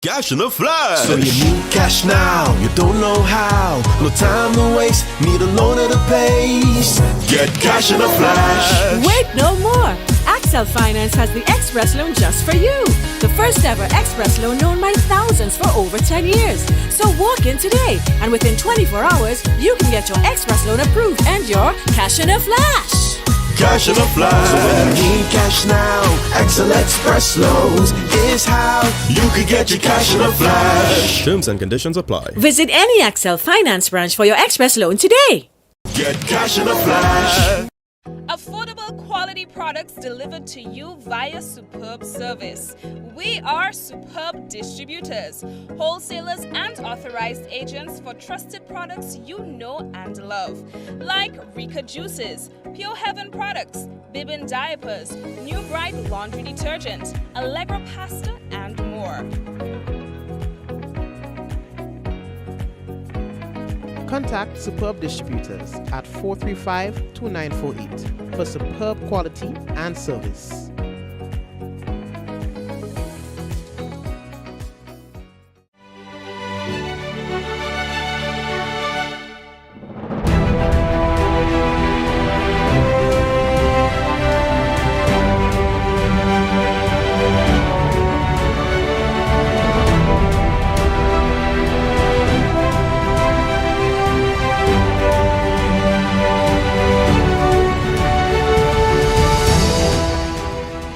Cash in a flash. So you need cash now, you don't know how. No time to waste, need a loan at a pace. Get cash in a flash. Wait no more. Accel Finance has the Express Loan just for you. The first ever Express Loan known by thousands for over 10 years. So walk in today and within 24 hours, you can get your Express Loan approved and your cash in a flash. Cash in a flash. So when you need cash now, Accel Express Loans is how you can get your cash in a flash. Terms and conditions apply. Visit any Accel Finance branch for your Express Loan today. Get cash in a flash. Affordable quality products delivered to you via superb service. We are Superb Distributors, wholesalers and authorized agents for trusted products you know and love, like Rika Juices, Pure Heaven products, Bibbin diapers, New Bright laundry detergent, Allegra pasta, and more. Contact Superb Distributors at 435-2948 for superb quality and service.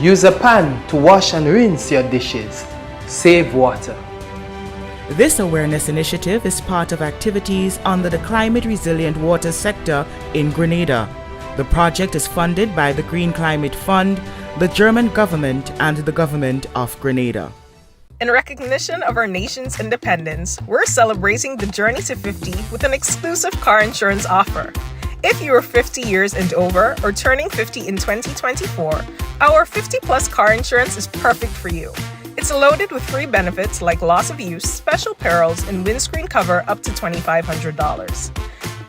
Use a pan to wash and rinse your dishes. Save water. This awareness initiative is part of activities under the Climate Resilient Water sector in Grenada. The project is funded by the Green Climate Fund, the German government, and the government of Grenada. In recognition of our nation's independence, we're celebrating the journey to 50 with an exclusive car insurance offer. If you are 50 years and over or turning 50 in 2024, our 50 plus car insurance is perfect for you. It's loaded with free benefits like loss of use, special perils, and windscreen cover up to $2,500.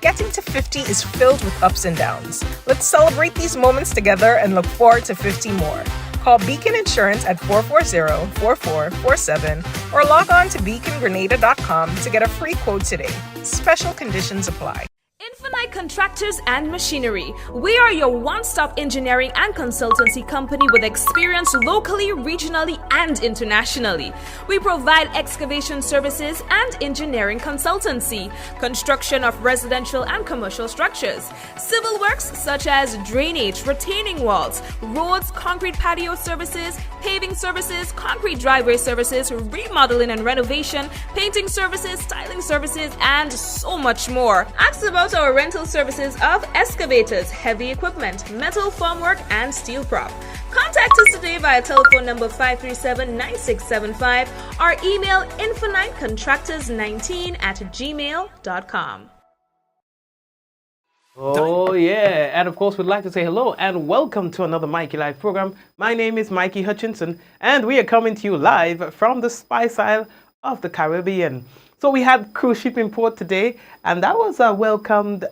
Getting to 50 is filled with ups and downs. Let's celebrate these moments together and look forward to 50 more. Call Beacon Insurance at 440-4447 or log on to beacongrenada.com to get a free quote today. Special conditions apply. Infinite Contractors and Machinery. We are your one-stop engineering and consultancy company with experience locally, regionally, and internationally. We provide excavation services and engineering consultancy, construction of residential and commercial structures, civil works such as drainage, retaining walls, roads, concrete patio services, paving services, concrete driveway services, remodeling and renovation, painting services, styling services, and so much more. Ask about our rental services of excavators, heavy equipment, metal formwork, and steel prop. Contact us today via telephone number 537-9675 or email infinitecontractors19@gmail.com. Oh yeah, and of course we'd like to say hello and welcome to another Mikey Live program. My name is Mikey Hutchinson and we are coming to you live from the Spice Isle of the Caribbean. So we had cruise ship in port today, and that was a welcomed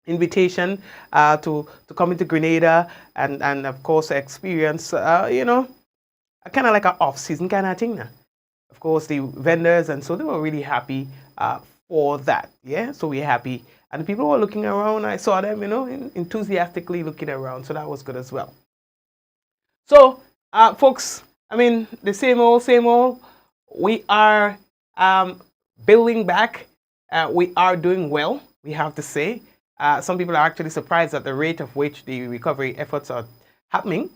invitation to come into Grenada and of course experience kind of like an off-season kind of thing now. Of course, the vendors and so they were really happy for that. Yeah, so we're happy, and the people were looking around. I saw them, enthusiastically looking around, so that was good as well. So, folks, I mean, the same old. We are building back. We are doing well, we have to say. Some people are actually surprised at the rate of which the recovery efforts are happening.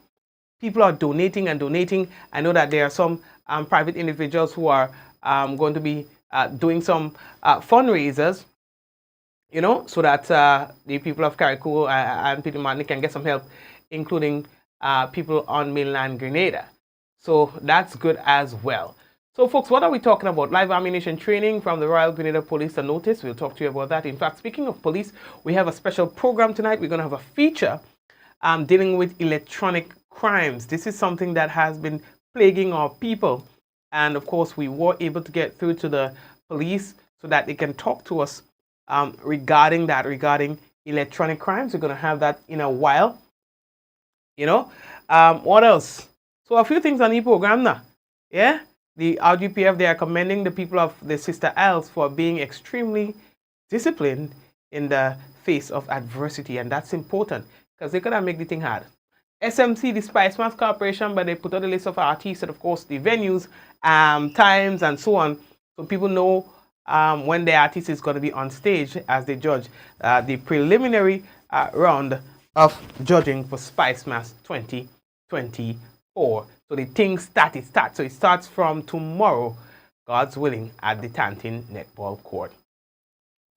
People are donating and donating. I know that there are some private individuals who are going to be doing some fundraisers, so that the people of Carriacou and Peter Martin can get some help, including people on mainland Grenada. So that's good as well. So, folks, what are we talking about? Live ammunition training from the Royal Grenada Police and Notice. We'll talk to you about that. In fact, speaking of police, we have a special program tonight. We're going to have a feature dealing with electronic crimes. This is something that has been plaguing our people. And of course, we were able to get through to the police so that they can talk to us regarding electronic crimes. We're going to have that in a while. What else? So a few things on the program now. Yeah, the RGPF, they are commending the people of the Sister Isles for being extremely disciplined in the face of adversity, and that's important because they could make the thing hard. SMC, the Spice Mass Corporation, but they put out a list of artists and of course the venues, times and so on, so people know when the artist is going to be on stage as they judge the preliminary round of judging for Spice Mass 2024. So the thing starts. So it starts from tomorrow, God's willing, at the Tantin Netball Court.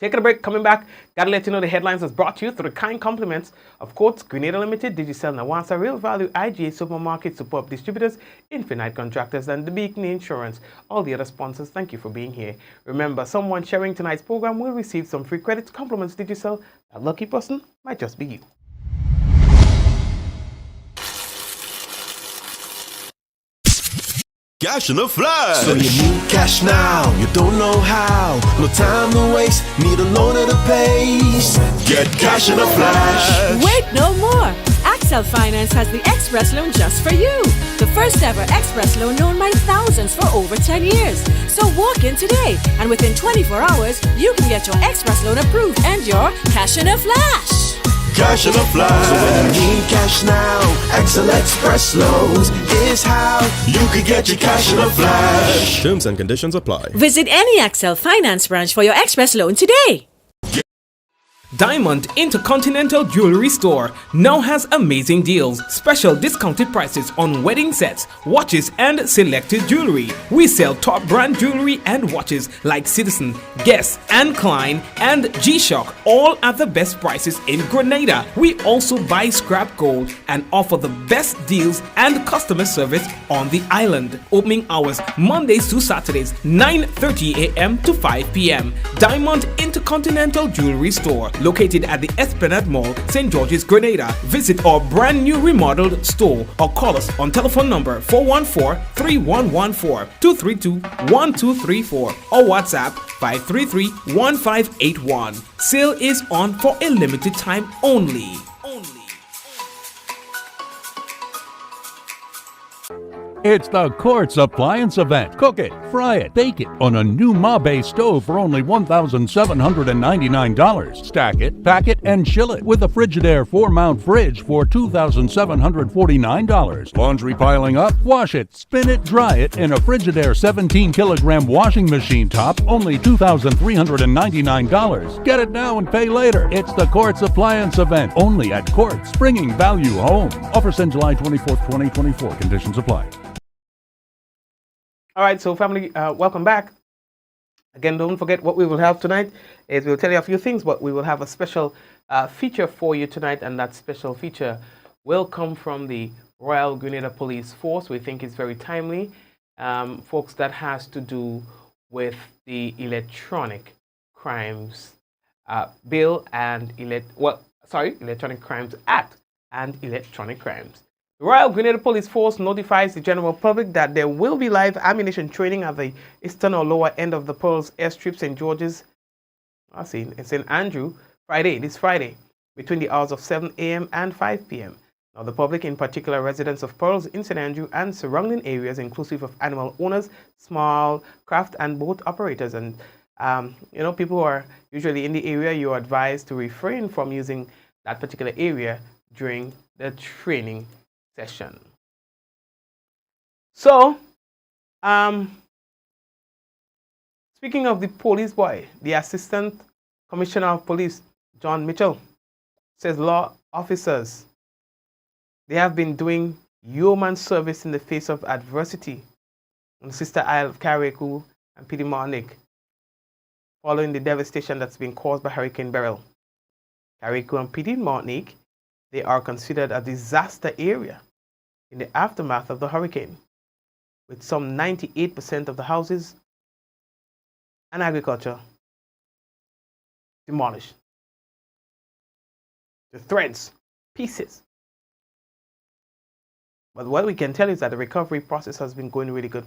Taking a break, coming back, gotta let you know the headlines was brought to you through the kind compliments of Courts, Grenada Limited, Digicel, Nawasa, Real Value, IGA Supermarket, Superb Distributors, Infinite Contractors, and the Beacon Insurance. All the other sponsors, thank you for being here. Remember, someone sharing tonight's program will receive some free credits, compliments, Digicel. That lucky person might just be you. Cash in the flash. So you need cash now, you don't know how. No time to waste, need a loan at a pace. Get cash in a flash. Wait no more! Axel Finance has the Express Loan just for you. The first ever Express Loan known by thousands for over 10 years. So walk in today, and within 24 hours, you can get your Express Loan approved and your cash in a flash. Cash in a flash. So when you need cash now, Axel Express Loans is how you can get your cash in a flash. Terms and conditions apply. Visit any Axel Finance branch for your Express Loan today. Diamond Intercontinental Jewelry Store now has amazing deals, special discounted prices on wedding sets, watches and selected jewelry. We sell top brand jewelry and watches like Citizen, Guess and Klein and G-Shock, all at the best prices in Grenada. We also buy scrap gold and offer the best deals and customer service on the island. Opening hours Mondays to Saturdays 9:30 a.m. to 5 p.m. Diamond Intercontinental Jewelry Store, located at the Esplanade Mall, St. George's, Grenada. Visit our brand new remodeled store or call us on telephone number 414-3114, 232-1234 or WhatsApp 533-1581. Sale is on for a limited time only. It's the Quartz Appliance Event. Cook it, fry it, bake it on a new Mabe stove for only $1,799. Stack it, pack it, and chill it with a Frigidaire 4-mount fridge for $2,749. Laundry piling up? Wash it, spin it, dry it in a Frigidaire 17-kilogram washing machine top, only $2,399. Get it now and pay later. It's the Quartz Appliance Event, only at Quartz, bringing value home. Offers end July 24th, 2024. Conditions apply. All right, so family, welcome back. Again, don't forget what we will have tonight is we'll tell you a few things, but we will have a special feature for you tonight, and that special feature will come from the Royal Grenada Police Force. We think it's very timely. Folks, that has to do with the Electronic Crimes Bill and Electronic Crimes Act and Electronic Crimes. The Royal Grenada Police Force notifies the general public that there will be live ammunition training at the eastern or lower end of the Pearls Airstrip, St. George's, in St. Andrew, this Friday, between the hours of 7 a.m. and 5 p.m. Now, the public, in particular residents of Pearls in St. Andrew and surrounding areas, inclusive of animal owners, small craft and boat operators, and people who are usually in the area, you are advised to refrain from using that particular area during the training session. So, speaking of the police boy, the Assistant Commissioner of Police, John Mitchell, says law officers, they have been doing yeoman service in the face of adversity on the Sister Isle of Carriacou and Petit Martinique, following the devastation that's been caused by Hurricane Beryl. Carriacou and Petit Martinique, they are considered a disaster area in the aftermath of the hurricane, with some 98% of the houses and agriculture demolished. The threads, pieces But what we can tell is that the recovery process has been going really good.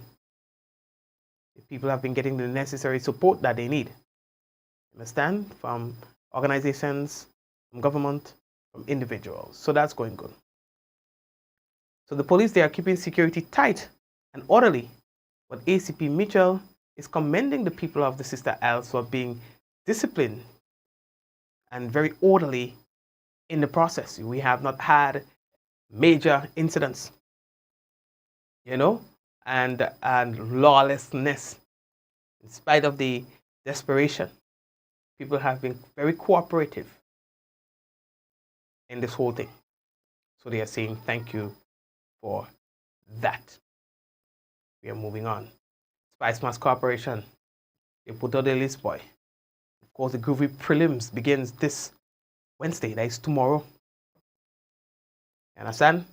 People have been getting the necessary support that they need. Understand? From organizations, from government, from individuals. So that's going good. So the police, they are keeping security tight and orderly. But ACP Mitchell is commending the people of the Sister Isles for being disciplined and very orderly in the process. We have not had major incidents, and lawlessness. In spite of the desperation, people have been very cooperative in this whole thing. So they are saying thank you for that. We are moving on. Spice Mass Corporation, they put out the list, boy. Of course, the Groovy Prelims begins this Wednesday. That is tomorrow. You understand?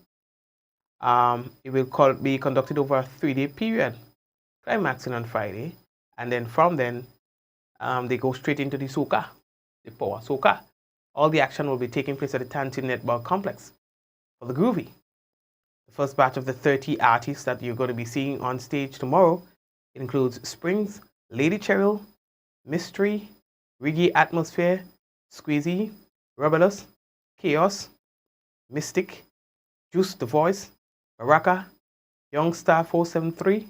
It will be conducted over a 3-day period, climaxing on Friday, and then from then, they go straight into the soca, the power soca. All the action will be taking place at the Tantin Netball Complex for the Groovy. The first batch of the 30 artists that you're going to be seeing on stage tomorrow includes Springs, Lady Cheryl, Mystery, Reggae Atmosphere, Squeezy, Rebelus, Chaos, Mystic, Juice the Voice, Baraka, Young Star 473,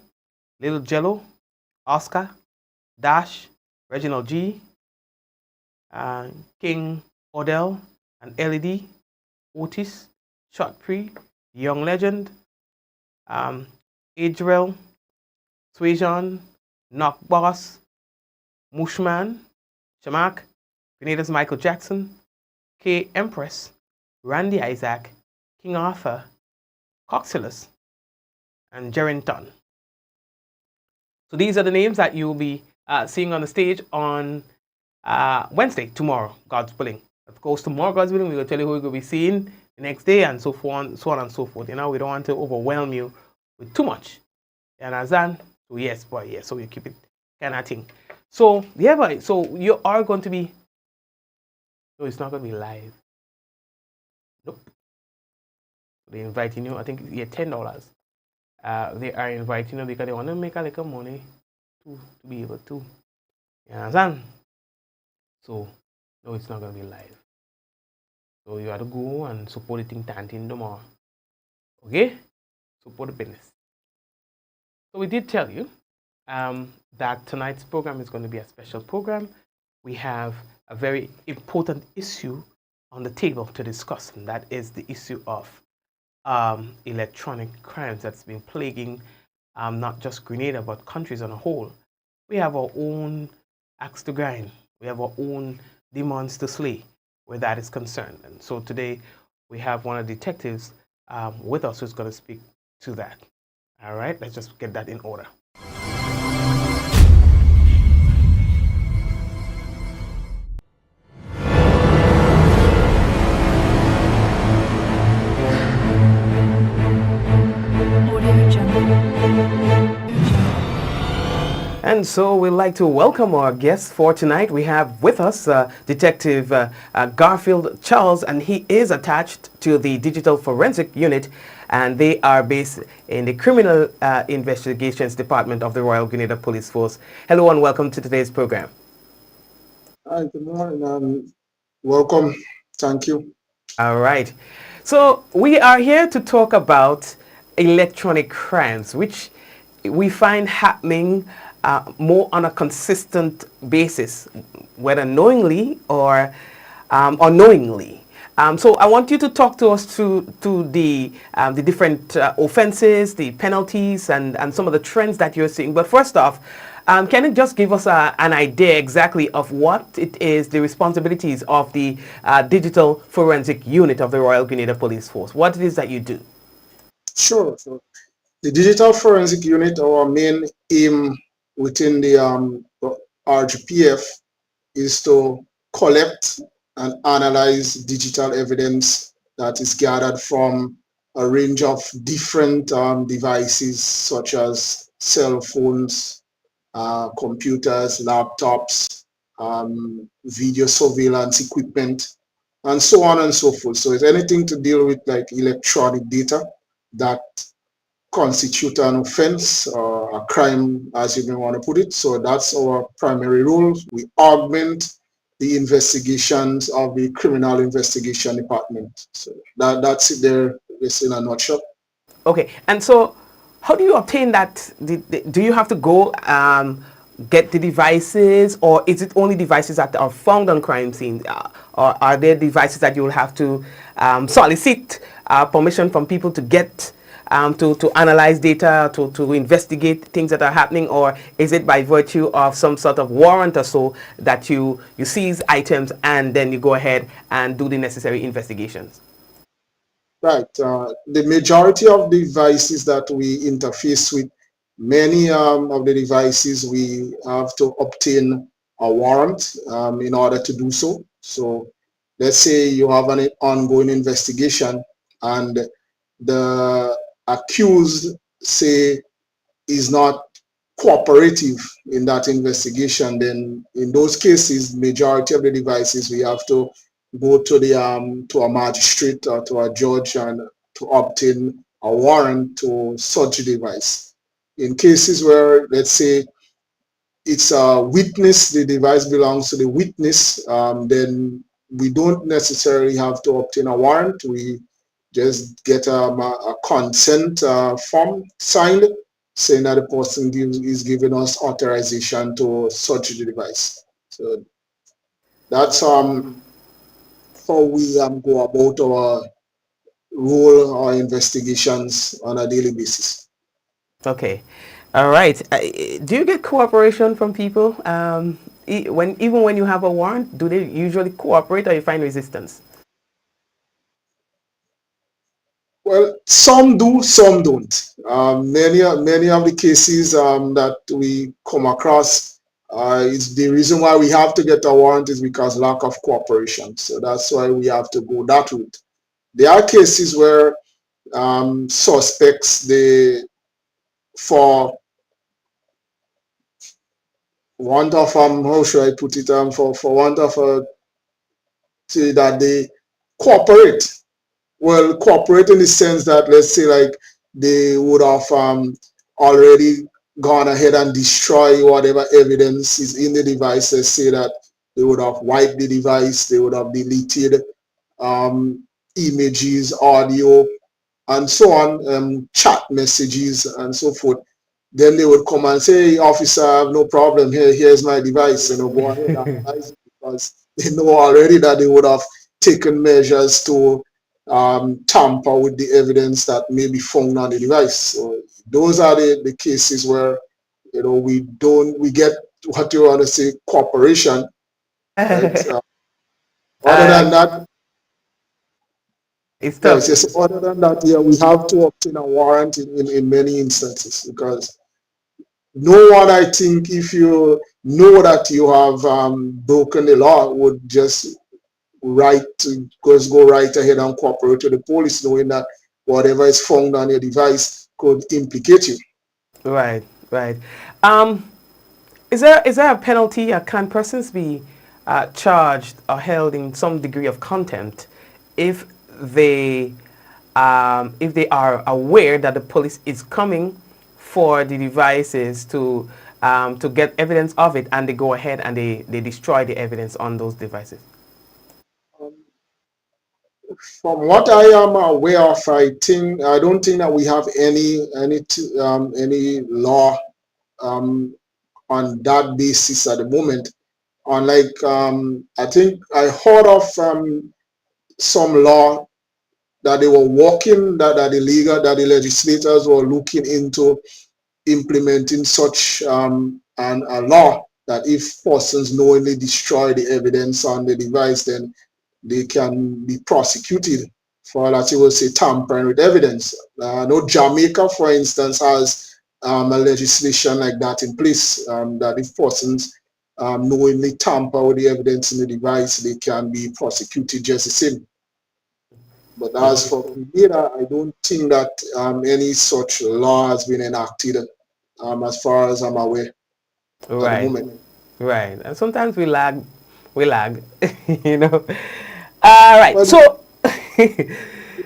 Little Jello, Oscar, Dash, Reginald G, King Odell, and LED, Otis, Shotpree, Young Legend, Adriel, Swajan, Knock Boss, Mushman, Shamak, Grenada's Michael Jackson, K Empress, Randy Isaac, King Arthur, Coxilus, and Jerrington. So these are the names that you'll be seeing on the stage on Wednesday, tomorrow, God's willing. Of course, tomorrow, God's willing, we'll tell you who we're going to be seeing the next day and so on and so forth. We don't want to overwhelm you with too much. You understand? So yes, boy, yes. So we keep it kind of thing. So yeah, boy. So you are going to be. No, it's not going to be live. Nope. They're inviting you. I think $10. They are inviting you because they want to make a little money to be able to. You understand? So no, it's not going to be live. So you have to go and support the thing Tantin tomorrow. Okay? Support the business. So we did tell you that tonight's program is going to be a special program. We have a very important issue on the table to discuss, and that is the issue of electronic crimes that's been plaguing not just Grenada, but countries on a whole. We have our own axe to grind. We have our own demons to slay where that is concerned. And so today we have one of the detectives with us who's going to speak to that. All right, let's just get that in order. And so we'd like to welcome our guests for tonight. We have with us Detective Garfield Charles, and he is attached to the Digital Forensic Unit, and they are based in the Criminal Investigations Department of the Royal Grenada Police Force. Hello and welcome to today's program. Hi, good morning. Welcome. Thank you. All right. So we are here to talk about electronic crimes, which we find happening more on a consistent basis, whether knowingly or unknowingly. So I want you to talk to us to the different offenses, the penalties, and some of the trends that you're seeing. But first off, can you just give us an idea exactly of what it is, the responsibilities of the Digital Forensic Unit of the Royal Grenada Police Force? What it is that you do? Sure. So the Digital Forensic Unit, our main aim within the RGPF is to collect and analyze digital evidence that is gathered from a range of different devices such as cell phones, computers, laptops, video surveillance equipment, and so on and so forth. So it's anything to deal with like electronic data. that constitute an offense or a crime, as you may want to put it. So that's our primary role. We augment the investigations of the criminal investigation department. So that's it there, just in a nutshell. Okay, and so how do you obtain that? Do you have to go get the devices, or is it only devices that are found on crime scenes, or are there devices that you will have to solicit permission from people to get to analyze data, to investigate things that are happening, or is it by virtue of some sort of warrant or so that you seize items and then you go ahead and do the necessary investigations? Right. The majority of devices that we interface with, many of the devices we have to obtain a warrant in order to do so. So let's say you have an ongoing investigation and the accused say is not cooperative in that investigation, then in those cases, majority of the devices we have to go to a magistrate or to a judge and to obtain a warrant to search the device. In cases where, let's say, it's a witness, the device belongs to the witness, then we don't necessarily have to obtain a warrant. We just get a consent form signed saying that the person is giving us authorization to search the device. So that's how we go about our role or investigations on a daily basis. Okay, all right. Do you get cooperation from people even when you have a warrant? Do they usually cooperate, or you find resistance? Well, some do, some don't. Many of the cases that we come across, is the reason why we have to get a warrant is because lack of cooperation. So that's why we have to go that route. There are cases where suspects, for want of how should I put it, for want of say that they cooperate. Well, cooperate in the sense that, let's say, like, they would have already gone ahead and destroy whatever evidence is in the device. Let's say that they would have wiped the device, they would have deleted images, audio, and so on, chat messages and so forth. Then they would come and say, hey, officer, I have no problem here, here's my device, go ahead and analyze it, because they know already that they would have taken measures to tamper with the evidence that may be found on the device. So those are the cases where we get what you want to say, cooperation, right? Other than that, it's tough. yes, other than that, yeah, we have to obtain a warrant in many instances, because no one, I think, if you know that you have broken the law, would just go right ahead and cooperate with the police, knowing that whatever is found on your device could implicate you. Right, right. Um, is there a penalty, or can persons be charged or held in some degree of contempt if they are aware that the police is coming for the devices to get evidence of it, and they go ahead and they destroy the evidence on those devices? From what I am aware of, I don't think that we have any law on that basis at the moment. Unlike, I think I heard of some law that they were working, that the legislators were looking into implementing such a law that if persons knowingly destroy the evidence on the device, then they can be prosecuted for, as you will say, tampering with evidence. I know Jamaica, for instance, has a legislation like that in place, that if persons knowingly tamper with the evidence in the device, they can be prosecuted just the same. But as for Grenada, I don't think that any such law has been enacted, as far as I'm aware at the Right, moment. right. And sometimes we lag, you know. All right. But So,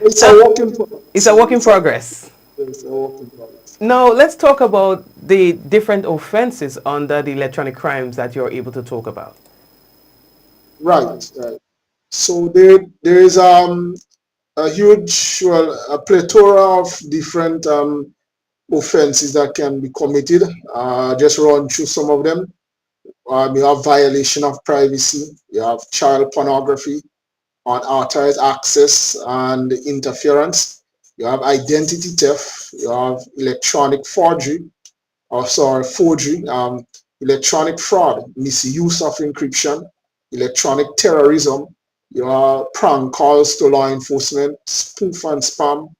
It's a work in progress. It's a work in progress. It's a work in progress. Now, let's talk about the different offenses under the electronic crimes that you're able to talk about. Right, right. So there is a huge, well, a plethora of different offenses that can be committed. Just run through some of them. You have violation of privacy. You have child pornography, unauthorized access and interference. You have identity theft. You have electronic forgery, or sorry, forgery, electronic fraud, misuse of encryption, electronic terrorism. You have prank calls to law enforcement, spoof and spam,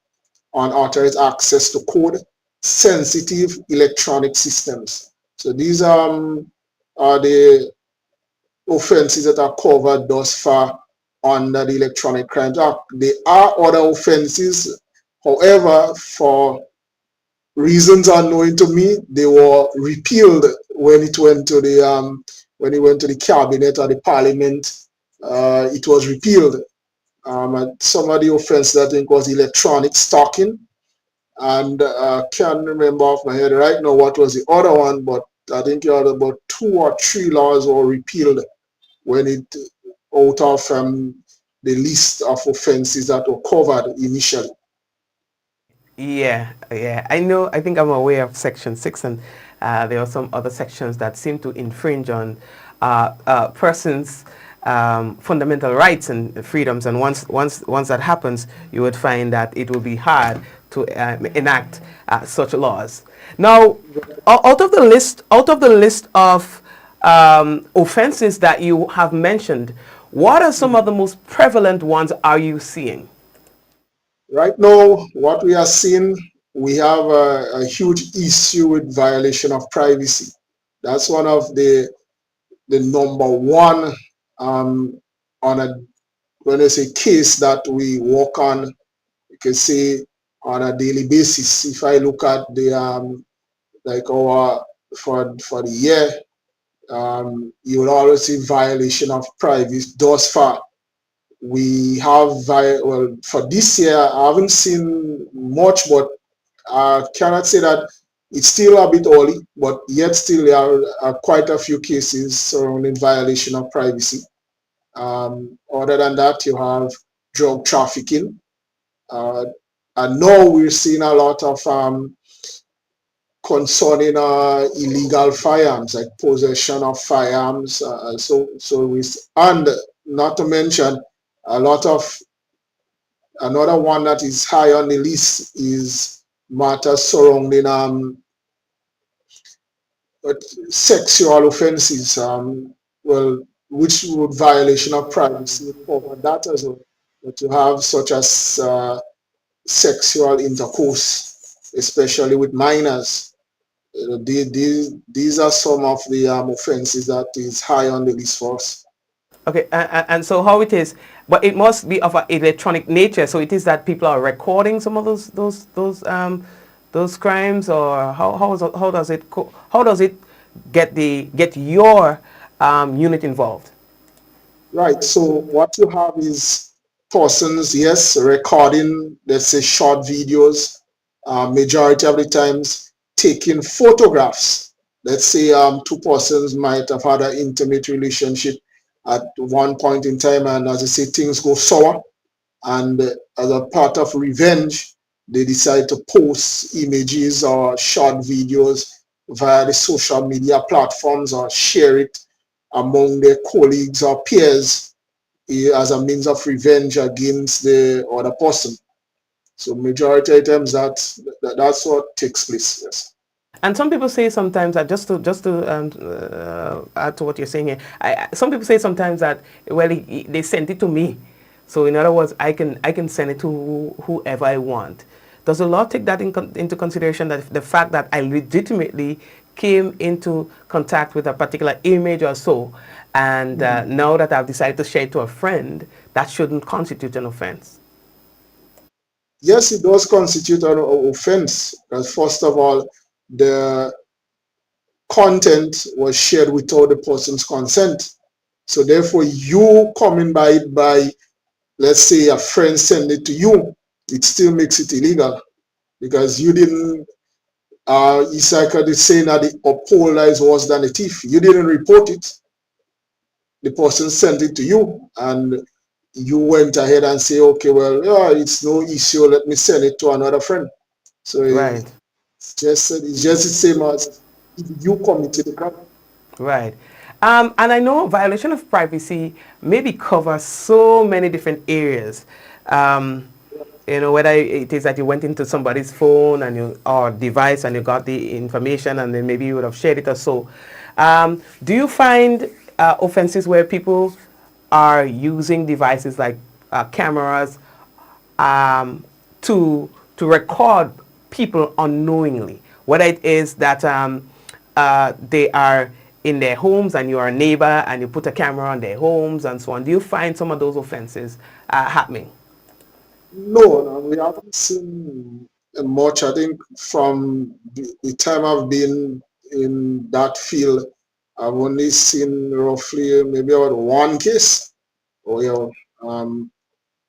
unauthorized access to code, sensitive electronic systems. So these are the offenses that are covered thus far under the Electronic Crimes Act. There are other offenses, however, for reasons unknown to me, they were repealed when it went to the cabinet or the parliament. It was repealed. And some of the offenses I think was electronic stalking, and I can't remember off my head right now what was the other one, but I think you had about 2 or 3 laws were repealed when it out of the list of offenses that were covered initially. Yeah, yeah. I know. I think I'm aware of Section 6, and there are some other sections that seem to infringe on persons' fundamental rights and freedoms. And once that happens, you would find that it will be hard to enact such laws. Now, out of the list of offenses that you have mentioned, what are some of the most prevalent ones are you seeing? Right now, what we are seeing, we have a huge issue with violation of privacy. That's one of the number one on a, when I say case that we work on, you can say on a daily basis. If I look at the like our for the year, you will always see violation of privacy thus far. We have, well, for this year, I haven't seen much, but I cannot say that it's still a bit early, but yet still there are quite a few cases surrounding violation of privacy. Other than that, you have drug trafficking. And now we're seeing a lot of concerning illegal firearms, like possession of firearms. And not to mention a lot of, another one that is high on the list is matters surrounding sexual offenses, well, which would violation of privacy cover that as well. But you have such as sexual intercourse, especially with minors. These are some of the offenses that is high on the list for us. Okay, and so how it is, but it must be of an electronic nature. So it is that people are recording some of those crimes, or how does it get your unit involved? Right. So what you have is persons, yes, recording, let's say, short videos. Majority of the times taking photographs. Let's say 2 persons might have had an intimate relationship at one point in time, and as I say, things go sour, and as a part of revenge, they decide to post images or short videos via the social media platforms or share it among their colleagues or peers as a means of revenge against the other person. So majority of times that's what takes place. Yes. And some people say sometimes that just to add to what you're saying here, some people say sometimes that, well, they sent it to me, so in other words, I can send it to whoever I want. Does the law take that into consideration, that the fact that I legitimately came into contact with a particular image or so, and now that I've decided to share it to a friend, that shouldn't constitute an offense? Yes, it does constitute an offense, because first of all, the content was shared without the person's consent. So therefore, you coming by it by, let's say, a friend send it to you, it still makes it illegal because you didn't. It's like the saying that the upholder is worse than the thief. You didn't report it. The person sent it to you, and you went ahead and say, okay, well, yeah, it's no issue. Let me send it to another friend. So Right. it's just the same as if you committed the crime. Right. And I know violation of privacy maybe covers so many different areas. Um, whether it is that you went into somebody's phone and or device and you got the information and then maybe you would have shared it or so. Do you find offenses where people are using devices like cameras um, to record people unknowingly, whether it is that they are in their homes and you are a neighbor and you put a camera on their homes and so on? Do you find some of those offenses happening? No, we haven't seen much. I think from the time I've been in that field, I've only seen roughly maybe about one case. Or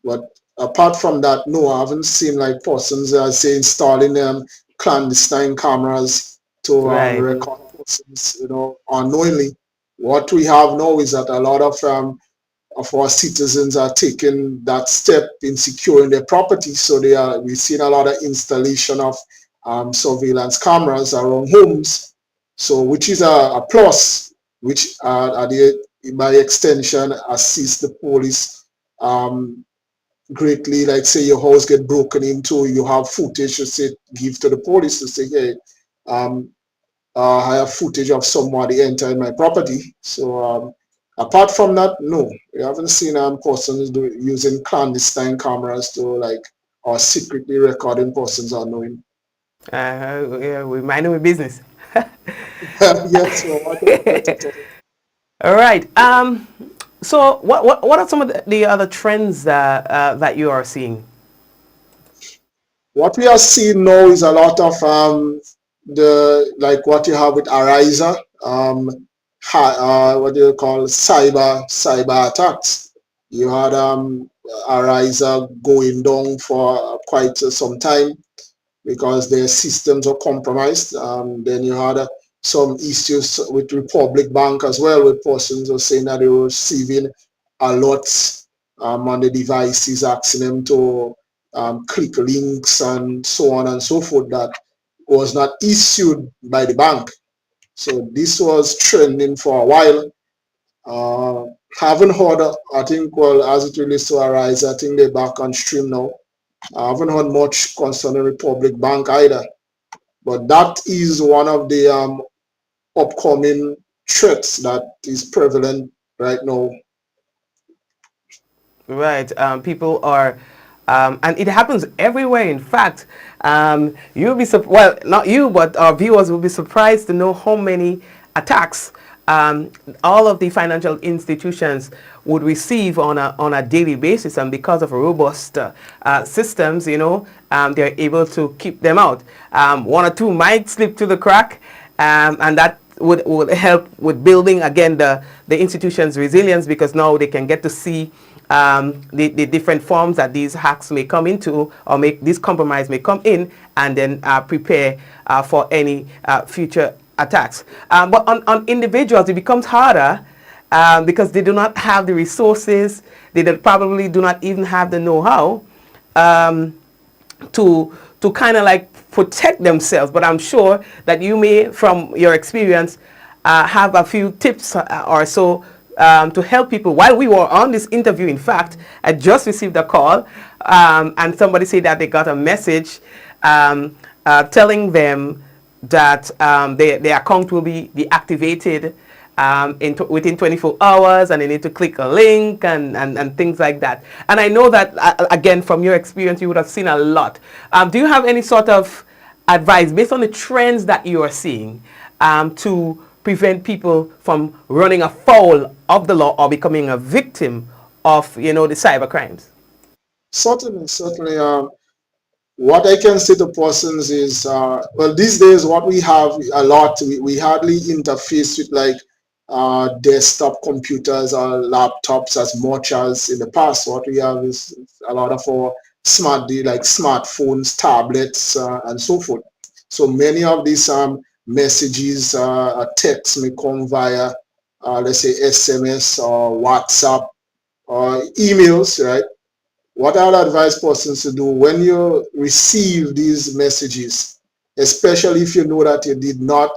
but apart from that, no, I haven't seen like persons say installing clandestine cameras to Right. record persons, unknowingly. What we have now is that a lot of our citizens are taking that step in securing their property. So we've seen a lot of installation of surveillance cameras around homes. So which is a plus, which by extension assists the police greatly. Like say your house get broken into, you have footage to say give to the police to say, hey, um, I have footage of somebody entering my property. So apart from that, no, we haven't seen persons using clandestine cameras to like or secretly recording persons unknowing. Yeah, we minding our business. Yes, so All right. So what are some of the other trends that you are seeing? what we are seeing now is a lot of the like what you have with Ariza, what do you call cyber attacks. You had Ariza going down for quite some time because their systems are compromised. Then you had some issues with Republic Bank as well, with persons were saying that they were receiving alerts on the devices asking them to click links and so on and so forth that was not issued by the bank. So this was trending for a while. Haven't heard, I think, well, as it relates to Arise, I think they're back on stream now. I haven't heard much concerning Republic Bank either. But that is one of the upcoming threats that is prevalent right now. Right. People are, and it happens everywhere. In fact, you'll be well, not you, but our viewers will be surprised to know how many attacks all of the financial institutions would receive on a daily basis, and because of robust systems, they're able to keep them out. One or two might slip through the crack, and that would help with building again the institution's resilience, because now they can get to see the different forms that these hacks may come into, or this compromise may come in, and then prepare for any future attacks. But on individuals, it becomes harder because they do not have the resources, probably do not even have the know-how to kind of like protect themselves. But I'm sure that you may, from your experience, have a few tips or so to help people. While we were on this interview, in fact, I just received a call and somebody said that they got a message telling them that their account will be deactivated within 24 hours, and they need to click a link and things like that. And I know that, again, from your experience, you would have seen a lot. Do you have any sort of advice based on the trends that you are seeing to prevent people from running afoul of the law or becoming a victim of, the cyber crimes? Certainly. What I can say to persons is, well, these days what we have a lot, we hardly interface with like desktop computers or laptops as much as in the past. What we have is a lot of our like smartphones, tablets, and so forth. So many of these messages, texts may come via, let's say, SMS or WhatsApp or emails, right? What I would advise persons to do when you receive these messages, especially if you know that you did not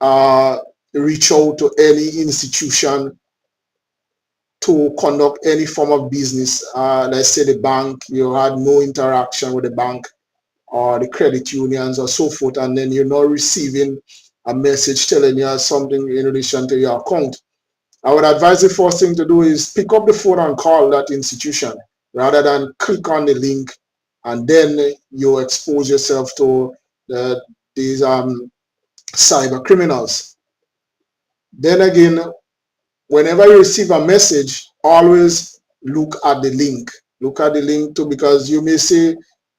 uh, reach out to any institution to conduct any form of business, let's say the bank, you had no interaction with the bank or the credit unions or so forth, and then you're not receiving a message telling you something in relation to your account. I would advise the first thing to do is pick up the phone and call that institution rather than click on the link and then you expose yourself to these cyber criminals. Then again, whenever you receive a message, always look at the link. Look at the link too, because you may say,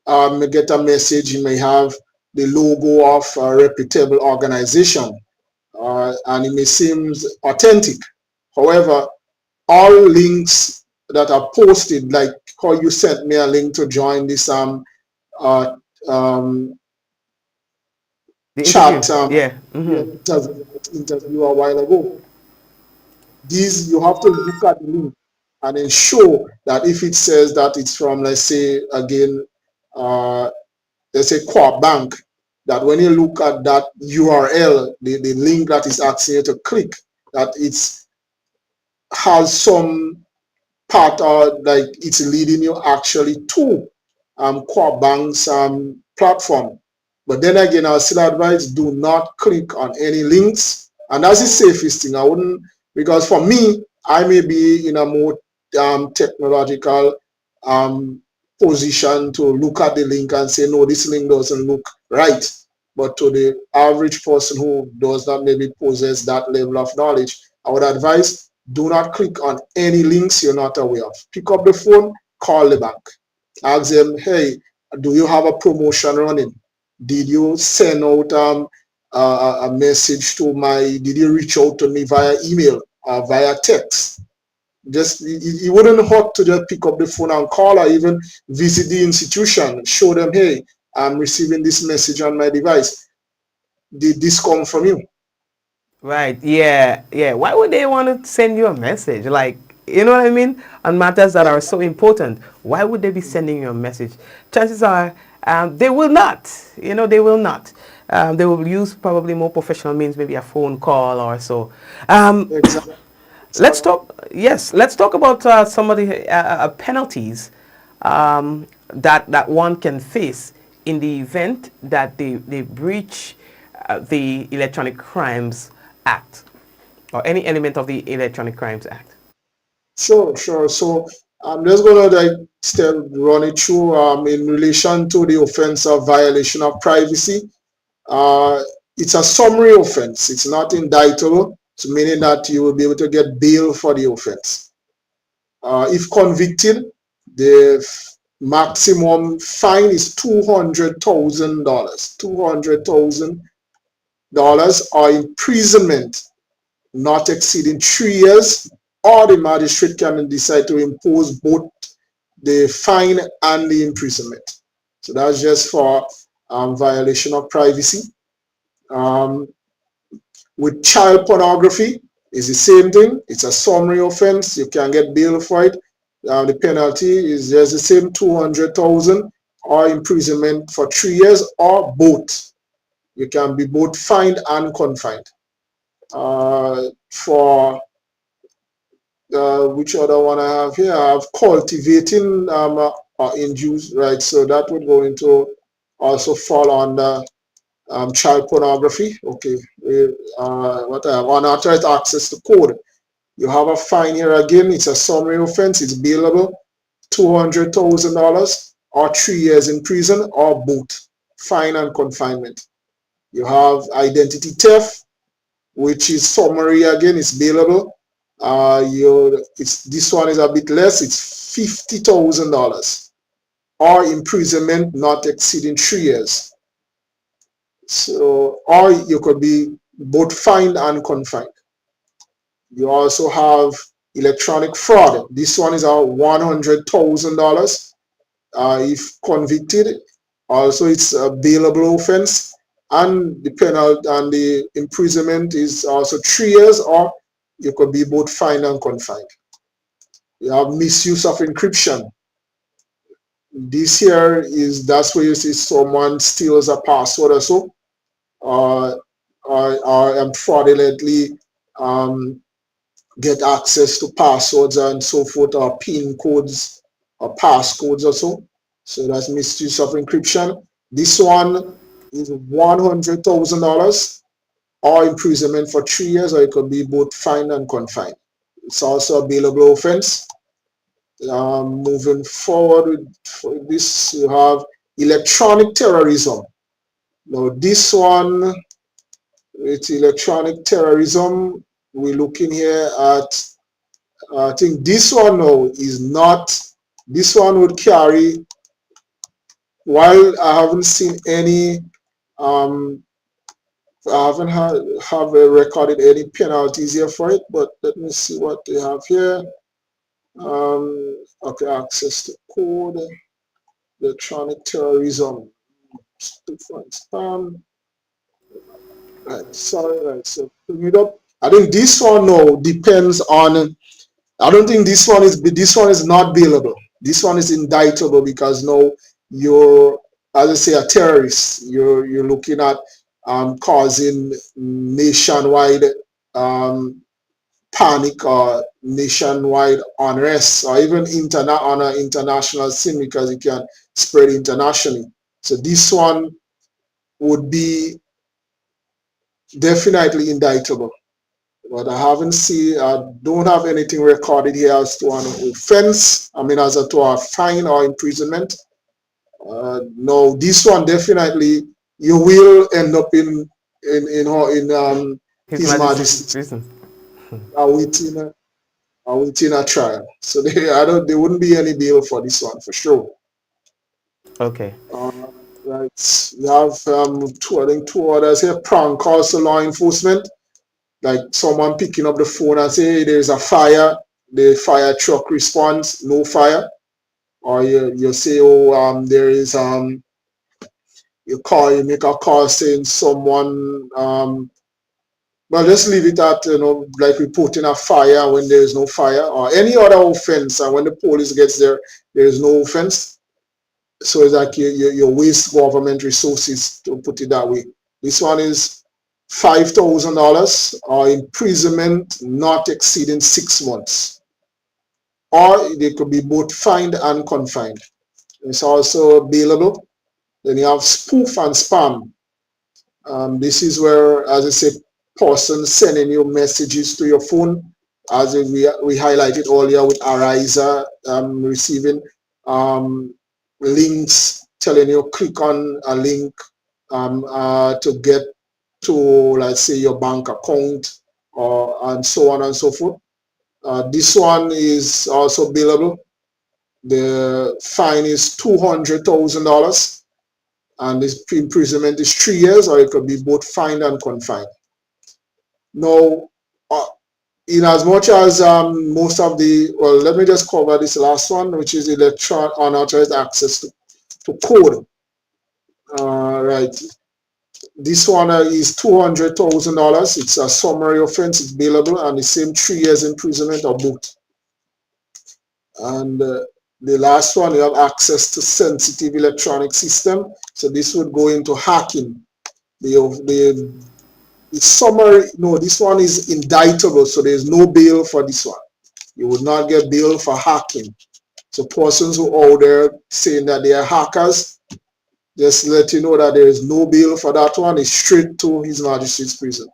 get a message, you may have the logo of a reputable organization, and it may seem authentic. However, all links that are posted, like how you sent me a link to join this uh, um, The interview. chat Yeah. interview a while ago. These, you have to look at the link and ensure that if it says that it's from, let's say, again, let's say Corp Bank, that when you look at that URL, the link that is asking you to click, that it's has some part, or like it's leading you actually to Corp Bank's platform. But then again, I still advise do not click on any links, and that's the safest thing. I wouldn't, because for me, I may be in a more technological position to look at the link and say, no, this link doesn't look right. But to the average person who does not maybe possess that level of knowledge, I would advise do not click on any links you're not aware of. Pick up the phone, call the bank. Ask them, hey, do you have a promotion running? Did you send out a message to did you reach out to me via email or via text? Just, it wouldn't hurt to just pick up the phone and call, or even visit the institution, show them, hey, I'm receiving this message on my device. Did this come from you? Right. Yeah. Yeah. Why would they want to send you a message? Like, you know what I mean? On matters that are so important. Why would they be sending you a message? Chances are they will not. You know, they will not. They will use probably more professional means, maybe a phone call or so. Exactly. Let's talk. Yes, let's talk about some of the penalties that one can face in the event that they breach the Electronic Crimes Act or any element of the Electronic Crimes Act. Sure. So I'm just going to like still run it through in relation to the offense of violation of privacy. It's a summary offense. It's not indictable, so meaning that you will be able to get bail for the offense. If convicted, the maximum fine is $200,000. $200,000 or imprisonment not exceeding 3 years, or the magistrate can decide to impose both the fine and the imprisonment. So that's just for violation of privacy. With child pornography, it's the same thing. It's a summary offense. You can get bail for it. The penalty is just the same, 200,000 or imprisonment for 3 years, or both. You can be both fined and confined. For which other one I have here? I have cultivating induce, right? So that would go into also fall under child pornography. Okay, what I have, unauthorized access to code. You have a fine here again. It's a summary offense. It's bailable, $200,000 or 3 years in prison, or both, fine and confinement. You have identity theft, which is summary again. It's bailable. This one is a bit less. It's $50,000 or imprisonment not exceeding 3 years. So, or you could be both fined and confined. You also have electronic fraud. This one is $100,000 if convicted, also it's a bailable offense, and the penalty and the imprisonment is also 3 years, or you could be both fined and confined. You have misuse of encryption. This here is, that's where you see someone steals a password or so, or fraudulently get access to passwords and so forth, or PIN codes or passcodes or so. So that's misuse of encryption. This one is $100,000 or imprisonment for 3 years, or it could be both fined and confined. It's also a bailable offense. Moving forward with this, you have electronic terrorism. Now this one, with electronic terrorism, we're looking here at, I think this one now is not, this one would carry, while I haven't seen any, I haven't recorded any penalties here for it, but let me see what they have here. Okay, access to code, electronic terrorism, spam. Right, sorry, right, so bring it up. I think this one now depends on, I don't think this one is not bailable. This one is indictable, because now you're, as I say, a terrorist. You're looking at causing nationwide panic or nationwide unrest, or even on an international scene, because it can spread internationally. So this one would be definitely indictable. But I don't have anything recorded here as to an offense, as to a fine or imprisonment. No, this one definitely, you will end up in His Majesty's prison. awaiting a trial. So there wouldn't be any bail for this one for sure. Okay. Right. We have two others here. Prank calls to law enforcement. Like someone picking up the phone and say, hey, there's a fire, the fire truck responds, no fire. Or you say, oh, there is, you make a call saying someone, well, just leave it at, like reporting a fire when there is no fire, or any other offense, and when the police gets there, there is no offense. So it's like you waste government resources, to put it that way. This one is $5,000 or imprisonment not exceeding 6 months. Or they could be both fined and confined. It's also bailable. Then you have spoof and spam. This is where, as I say, persons sending you messages to your phone, as we highlighted earlier with Ariza, receiving links telling you click on a link to get to, let's say, your bank account, and so on and so forth. This one is also bailable. The fine is $200,000, and this imprisonment is 3 years, or it could be both fined and confined. Now, in as much as most of the, well, let me just cover this last one, which is unauthorized access to code. Right. This one is $200,000. It's a summary offense. It's bailable, and the same 3 years imprisonment or both. And the last one, you have access to sensitive electronic system. So this would go into hacking. The summary, no, this one is indictable, so there's no bail for this one. You would not get bail for hacking. So persons who are out there saying that they are hackers, just let you know that there is no bail for that one. It's straight to His Majesty's prison.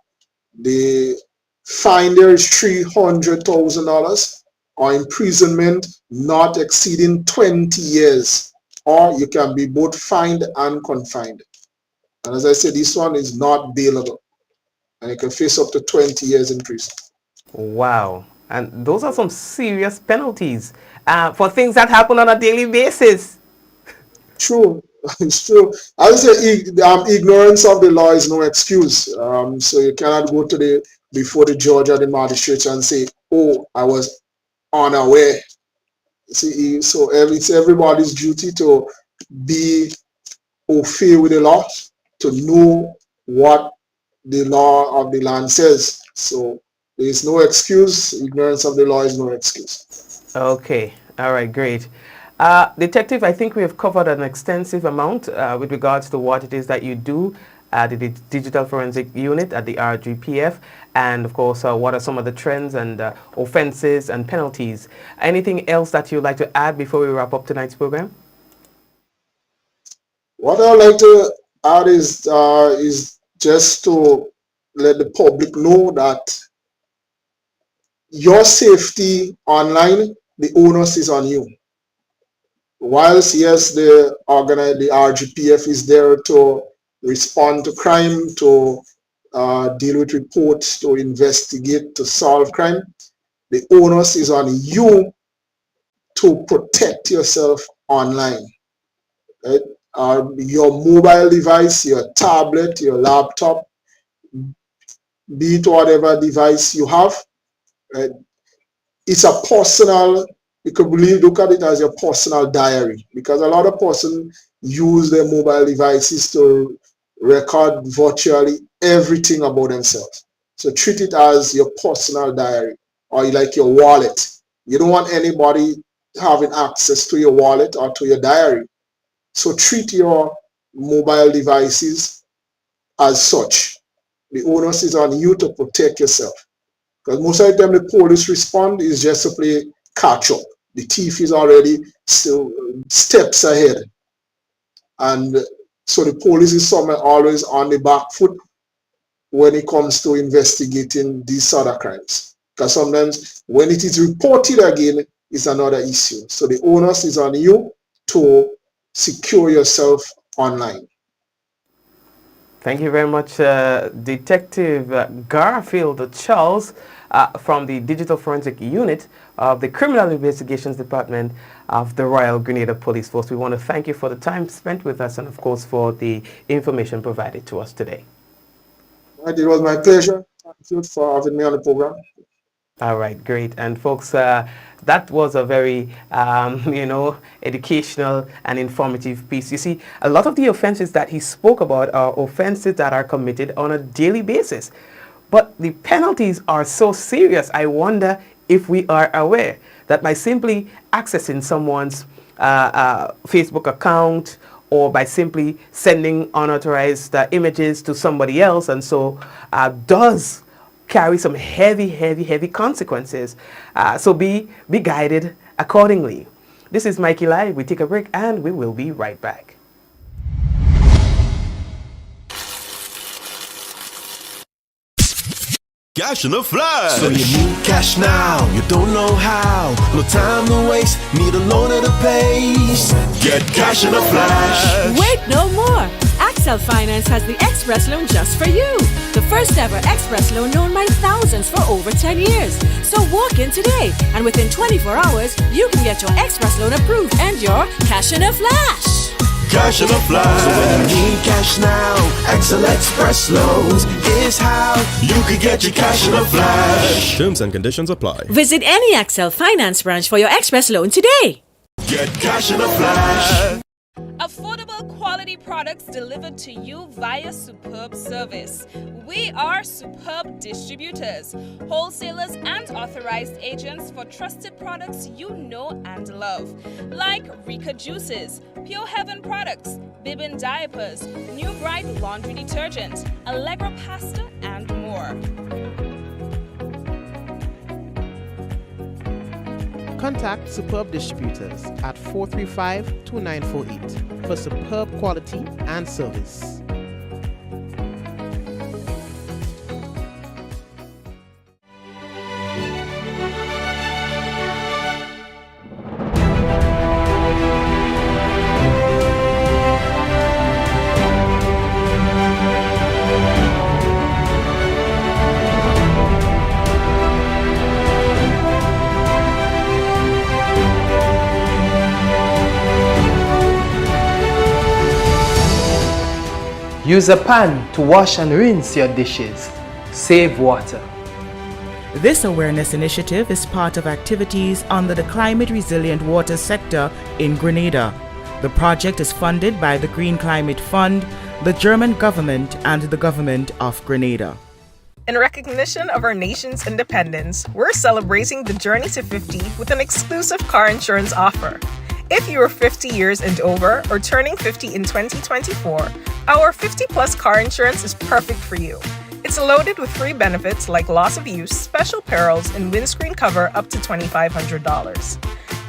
The fine there is $300,000 or imprisonment not exceeding 20 years, or you can be both fined and confined. And as I said, this one is not bailable, and you can face up to 20 years in prison. Wow. And those are some serious penalties for things that happen on a daily basis. True. It's true. I would say ignorance of the law is no excuse. So you cannot go before the judge or the magistrate and say, oh, I was unaware. See, so it's everybody's duty to be au fait with the law, to know what the law of the land says. So there is no excuse. Ignorance of the law is no excuse. Okay. All right. Great. Detective, I think we have covered an extensive amount with regards to what it is that you do at the Digital Forensic Unit at the RGPF, and of course, what are some of the trends and offenses and penalties. Anything else that you'd like to add before we wrap up tonight's program? What I'd like to add is just to let the public know that your safety online, the onus is on you. Whilst yes, the RGPF is there to respond to crime, to deal with reports, to investigate, to solve crime, the onus is on you to protect yourself online. Right? Your mobile device, your tablet, your laptop, be it whatever device you have, right? It's a personal, you could look at it as your personal diary, because a lot of persons use their mobile devices to record virtually everything about themselves. So treat it as your personal diary, or like your wallet. You don't want anybody having access to your wallet or to your diary. So treat your mobile devices as such. The onus is on you to protect yourself. Because most of the time the police respond is just to play catch up. The thief is already still steps ahead. And so the police is somewhere always on the back foot when it comes to investigating these sort of crimes. Because sometimes when it is reported again, it's another issue. So the onus is on you to secure yourself online. Thank you very much, Detective Garfield Charles from the Digital Forensic Unit of the Criminal Investigations Department of the Royal Grenada Police Force. We want to thank you for the time spent with us and, of course, for the information provided to us today. It was my pleasure. Thank you for having me on the program. All right, great. And folks, that was a very, educational and informative piece. You see, a lot of the offenses that he spoke about are offenses that are committed on a daily basis. But the penalties are so serious, I wonder if we are aware that by simply accessing someone's Facebook account, or by simply sending unauthorized images to somebody else, and so does carry some heavy consequences. So be guided accordingly. This is Mikey Live. We take a break and we will be right back. Cash in a flash. So you need cash now, you don't know how. No time to waste, need a loan at a pace. Get cash in a flash. Wait no more! Axel Finance has the Express loan just for you. The first ever Express loan known by thousands for over 10 years. So walk in today and within 24 hours, you can get your Express loan approved and your cash in a flash. Cash in a flash. So when you need cash now, Axel Express loans is how you can get your cash in a flash. Terms and conditions apply. Visit any Axel Finance branch for your Express loan today. Get cash in a flash. Affordable quality products delivered to you via superb service. We are superb distributors, wholesalers and authorized agents for trusted products you know and love. Like Rika Juices, Pure Heaven products, Bibin diapers, New Bright laundry detergent, Allegra pasta and more. Contact Superb Distributors at 435-2948 for superb quality and service. Use a pan to wash and rinse your dishes. Save water. This awareness initiative is part of activities under the climate resilient water sector in Grenada. The project is funded by the Green Climate Fund, the German government, and the government of Grenada. In recognition of our nation's independence, we're celebrating the journey to 50 with an exclusive car insurance offer. If you are 50 years and over or turning 50 in 2024, our 50-plus car insurance is perfect for you. It's loaded with free benefits like loss of use, special perils, and windscreen cover up to $2,500.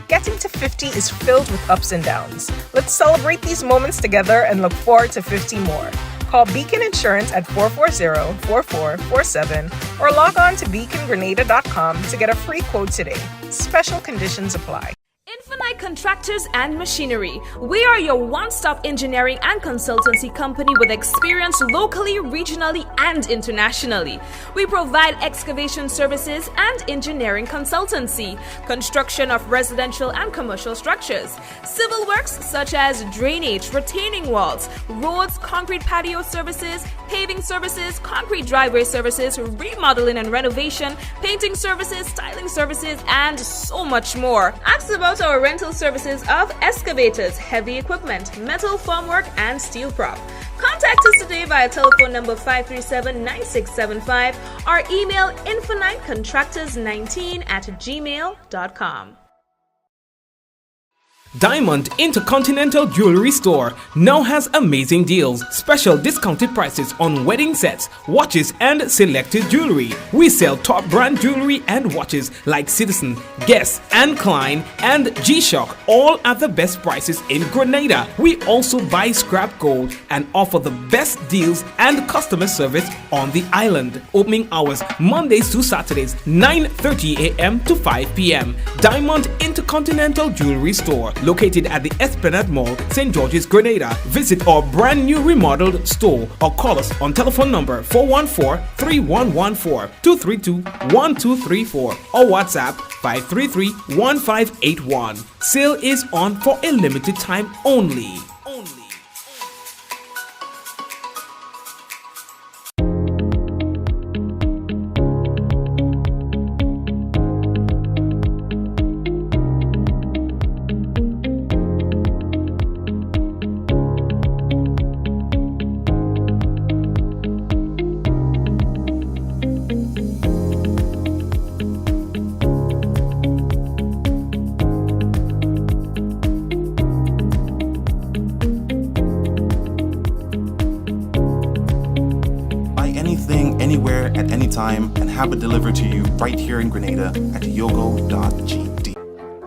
Getting to 50 is filled with ups and downs. Let's celebrate these moments together and look forward to 50 more. Call Beacon Insurance at 440-4447 or log on to beacongrenada.com to get a free quote today. Special conditions apply. Infinite Contractors and Machinery. We are your one-stop engineering and consultancy company with experience locally, regionally, and internationally. We provide excavation services and engineering consultancy, construction of residential and commercial structures, civil works such as drainage, retaining walls, roads, concrete patio services, paving services, concrete driveway services, remodeling and renovation, painting services, styling services, and so much more. Ask about our rental services of excavators, heavy equipment, metal formwork, and steel prop. Contact us today via telephone number 537-9675 or email infinitecontractors19@gmail.com. Diamond Intercontinental Jewelry Store now has amazing deals, special discounted prices on wedding sets, watches, and selected jewelry. We sell top brand jewelry and watches like Citizen, Guess, and Klein, and G-Shock, all at the best prices in Grenada. We also buy scrap gold and offer the best deals and customer service on the island. Opening hours Mondays to Saturdays, 9:30 a.m. to 5 p.m. Diamond Intercontinental Jewelry Store, located at the Esplanade Mall, St. George's, Grenada. Visit our brand new remodeled store or call us on telephone number 414-3114, 232-1234 or WhatsApp 533-1581. Sale is on for a limited time only. Anywhere at any time and have it delivered to you right here in Grenada at yogo.gd.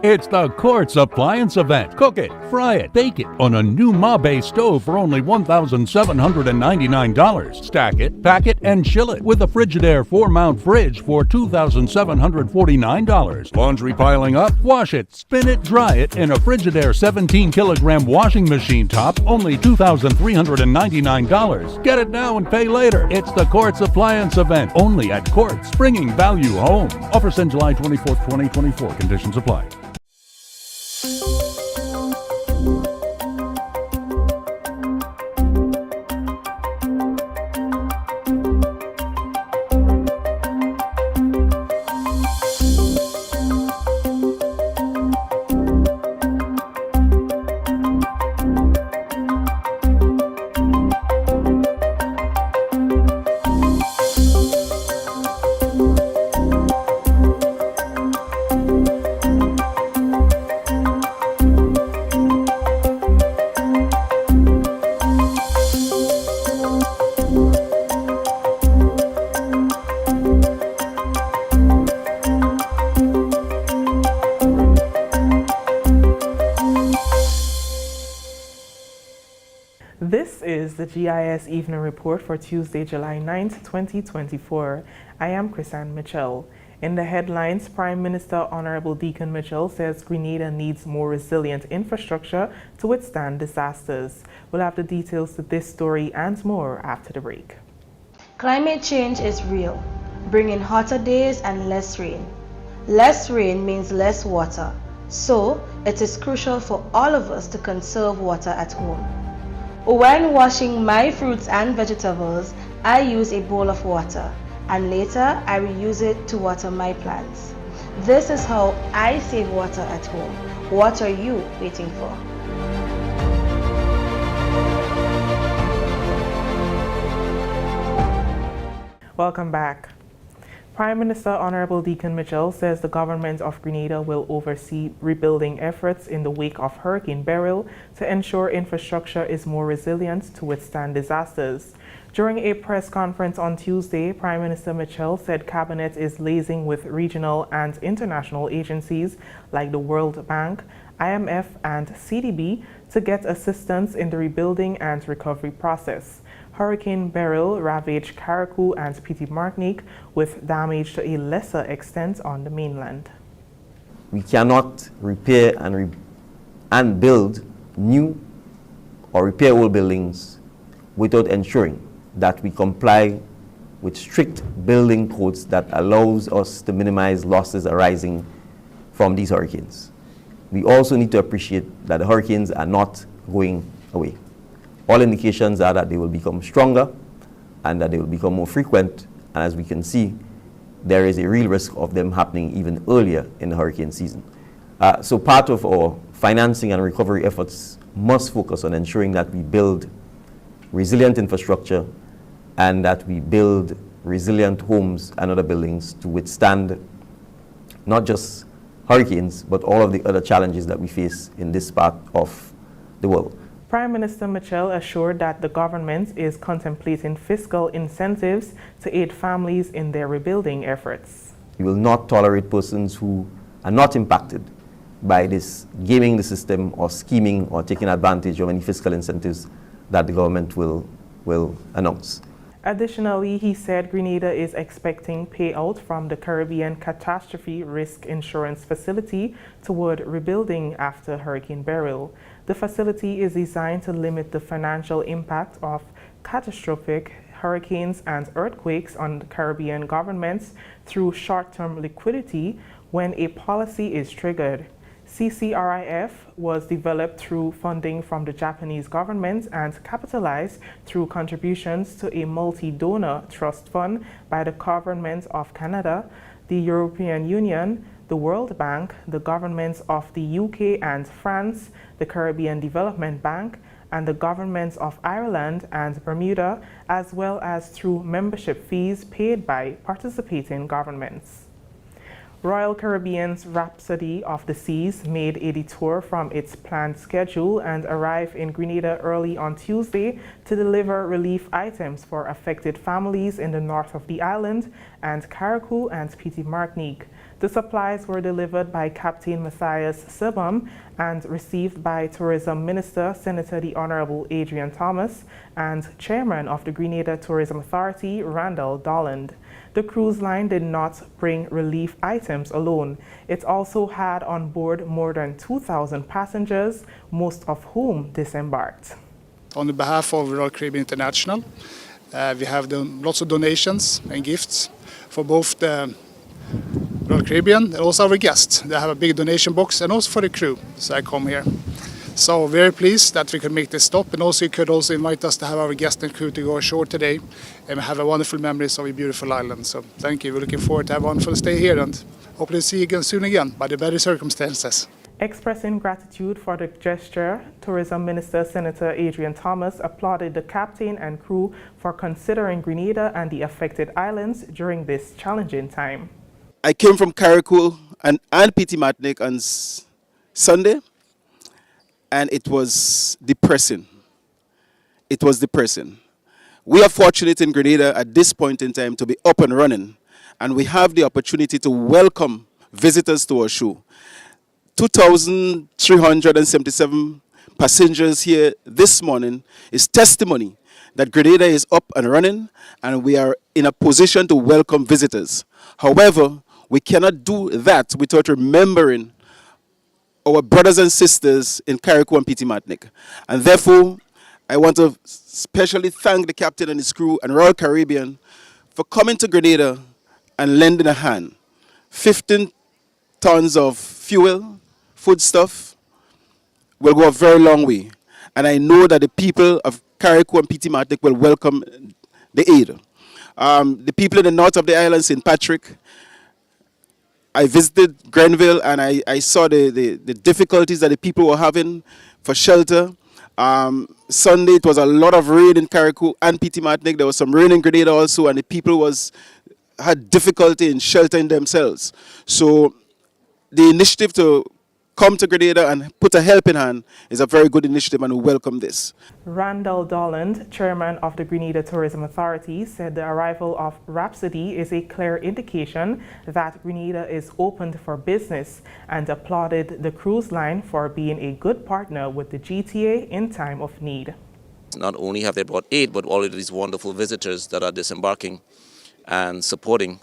It's the Quartz Appliance Event. Cook it, fry it, bake it on a new Ma-Base stove for only $1,799. Stack it, pack it, and chill it with a Frigidaire 4-mount fridge for $2,749. Laundry piling up? Wash it, spin it, dry it in a Frigidaire 17-kilogram washing machine top, only $2,399. Get it now and pay later. It's the Quartz Appliance Event, only at Quartz, bringing value home. Offers end July 24th, 2024. Conditions apply. This is the GIS Evening Report for Tuesday, July 9th, 2024. I am Chrisanne Mitchell. In the headlines, Prime Minister Honorable Deacon Mitchell says Grenada needs more resilient infrastructure to withstand disasters. We'll have the details to this story and more after the break. Climate change is real, bringing hotter days and less rain. Less rain means less water, so it is crucial for all of us to conserve water at home. When washing my fruits and vegetables, I use a bowl of water, and later I reuse it to water my plants. This is how I save water at home. What are you waiting for? Welcome back. Prime Minister Honorable Deacon Mitchell says the government of Grenada will oversee rebuilding efforts in the wake of Hurricane Beryl to ensure infrastructure is more resilient to withstand disasters. During a press conference on Tuesday, Prime Minister Mitchell said Cabinet is liaising with regional and international agencies like the World Bank, IMF, and CDB to get assistance in the rebuilding and recovery process. Hurricane Beryl ravaged Carriacou and Petite Martinique with damage to a lesser extent on the mainland. We cannot repair and build new or repair old buildings without ensuring that we comply with strict building codes that allows us to minimize losses arising from these hurricanes. We also need to appreciate that the hurricanes are not going away. All indications are that they will become stronger and that they will become more frequent. And as we can see, there is a real risk of them happening even earlier in the hurricane season. So part of our financing and recovery efforts must focus on ensuring that we build resilient infrastructure and that we build resilient homes and other buildings to withstand not just hurricanes, but all of the other challenges that we face in this part of the world. Prime Minister Mitchell assured that the government is contemplating fiscal incentives to aid families in their rebuilding efforts. We will not tolerate persons who are not impacted by this gaming the system or scheming or taking advantage of any fiscal incentives that the government will announce. Additionally, he said Grenada is expecting payout from the Caribbean Catastrophe Risk Insurance Facility toward rebuilding after Hurricane Beryl. The facility is designed to limit the financial impact of catastrophic hurricanes and earthquakes on the Caribbean governments through short-term liquidity when a policy is triggered. CCRIF was developed through funding from the Japanese government and capitalized through contributions to a multi-donor trust fund by the government of Canada, the European Union, the World Bank, the governments of the UK and France, the Caribbean Development Bank, and the governments of Ireland and Bermuda, as well as through membership fees paid by participating governments. Royal Caribbean's Rhapsody of the Seas made a detour from its planned schedule and arrived in Grenada early on Tuesday to deliver relief items for affected families in the north of the island and Carriacou and Petite Martinique. The supplies were delivered by Captain Matthias Sebum and received by Tourism Minister Senator the Honorable Adrian Thomas and Chairman of the Grenada Tourism Authority, Randall Dolland. The cruise line did not bring relief items alone. It also had on board more than 2,000 passengers, most of whom disembarked. On the behalf of Royal Caribbean International, we have done lots of donations and gifts for both the Royal Caribbean and also our guests. They have a big donation box and also for the crew, so I come here. So very pleased that we could make this stop, and also you could also invite us to have our guests and crew to go ashore today and have a wonderful memories of a beautiful island. So thank you. We're looking forward to have a wonderful stay here and hopefully see you again soon again by the better circumstances. Expressing gratitude for the gesture, Tourism Minister Senator Adrian Thomas applauded the captain and crew for considering Grenada and the affected islands during this challenging time. I came from Carriacou and Petite Martinique on Sunday, and it was depressing. It was depressing. We are fortunate in Grenada at this point in time to be up and running, and we have the opportunity to welcome visitors to our show. 2,377 passengers here this morning is testimony that Grenada is up and running, and we are in a position to welcome visitors. However, we cannot do that without remembering our brothers and sisters in Carriacou and Petite Martinique. And therefore, I want to especially thank the captain and his crew and Royal Caribbean for coming to Grenada and lending a hand. 15 tons of fuel, foodstuff, will go a very long way. And I know that the people of Carriacou and Petite Martinique will welcome the aid. The people in the north of the island, St. Patrick, I visited Grenville and I saw the difficulties that the people were having for shelter. Sunday, it was a lot of rain in Carriacou and PT Martinique. There was some rain in Grenada also, and the people had difficulty in sheltering themselves. So the initiative to come to Grenada and put a helping hand is a very good initiative, and we welcome this. Randall Dolland, chairman of the Grenada Tourism Authority, said the arrival of Rhapsody is a clear indication that Grenada is opened for business and applauded the cruise line for being a good partner with the GTA in time of need. Not only have they brought aid, but all of these wonderful visitors that are disembarking and supporting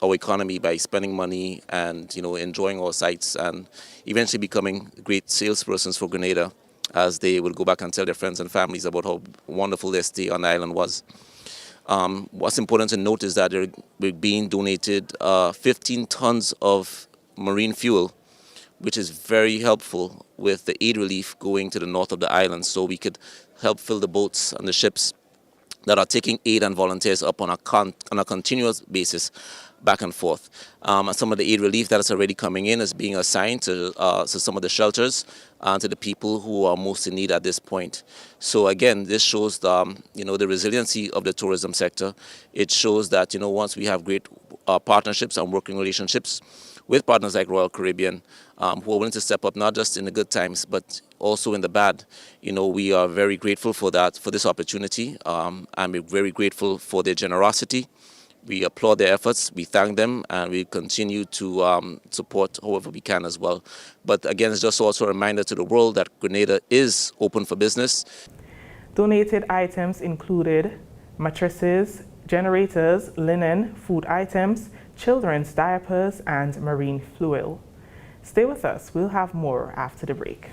our economy by spending money and enjoying our sites and eventually becoming great salespersons for Grenada, as they will go back and tell their friends and families about how wonderful their stay on the island was. What's important to note is that we're being donated 15 tons of marine fuel, which is very helpful with the aid relief going to the north of the island, so we could help fill the boats and the ships that are taking aid and volunteers up on a continuous basis back and forth. Some of the aid relief that is already coming in is being assigned to some of the shelters and to the people who are most in need at this point. So again, this shows the resiliency of the tourism sector. It shows that once we have great partnerships and working relationships with partners like Royal Caribbean, who are willing to step up not just in the good times but also in the bad. We are very grateful for this opportunity, and we're very grateful for their generosity. We applaud their efforts, we thank them, and we continue to support however we can as well. But again, it's just also a reminder to the world that Grenada is open for business. Donated items included mattresses, generators, linen, food items, children's diapers, and marine fuel. Stay with us, we'll have more after the break.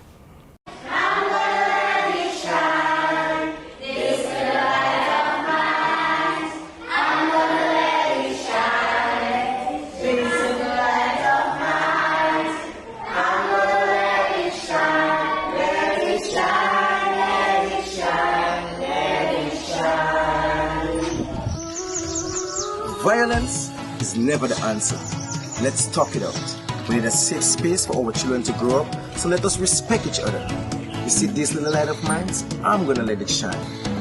Violence is never the answer. Let's talk it out. We need a safe space for our children to grow up, so let us respect each other. You see this little light of mine? I'm gonna let it shine.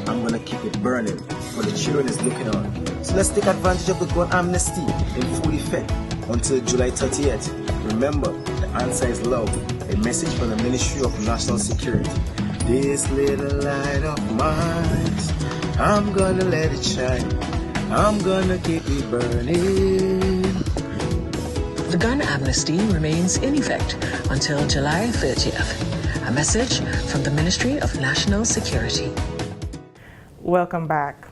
I'm gonna keep it burning, for the children is looking on. So let's take advantage of the gun amnesty in full effect until July 30th. Remember, the answer is love. A message from the Ministry of National Security. This little light of mine, I'm gonna let it shine. I'm gonna keep it burning. The gun amnesty remains in effect until July 30th. A message from the Ministry of National Security. Welcome back.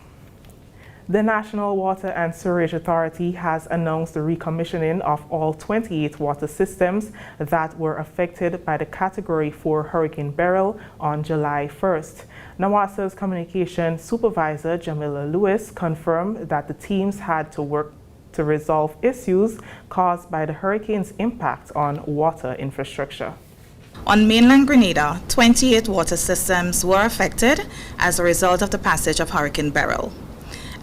The National Water and Sewerage Authority has announced the recommissioning of all 28 water systems that were affected by the Category 4 Hurricane Beryl on July 1st. NAWASA's Communication Supervisor Jamila Lewis confirmed that the teams had to work to resolve issues caused by the hurricane's impact on water infrastructure. On mainland Grenada, 28 water systems were affected as a result of the passage of Hurricane Beryl.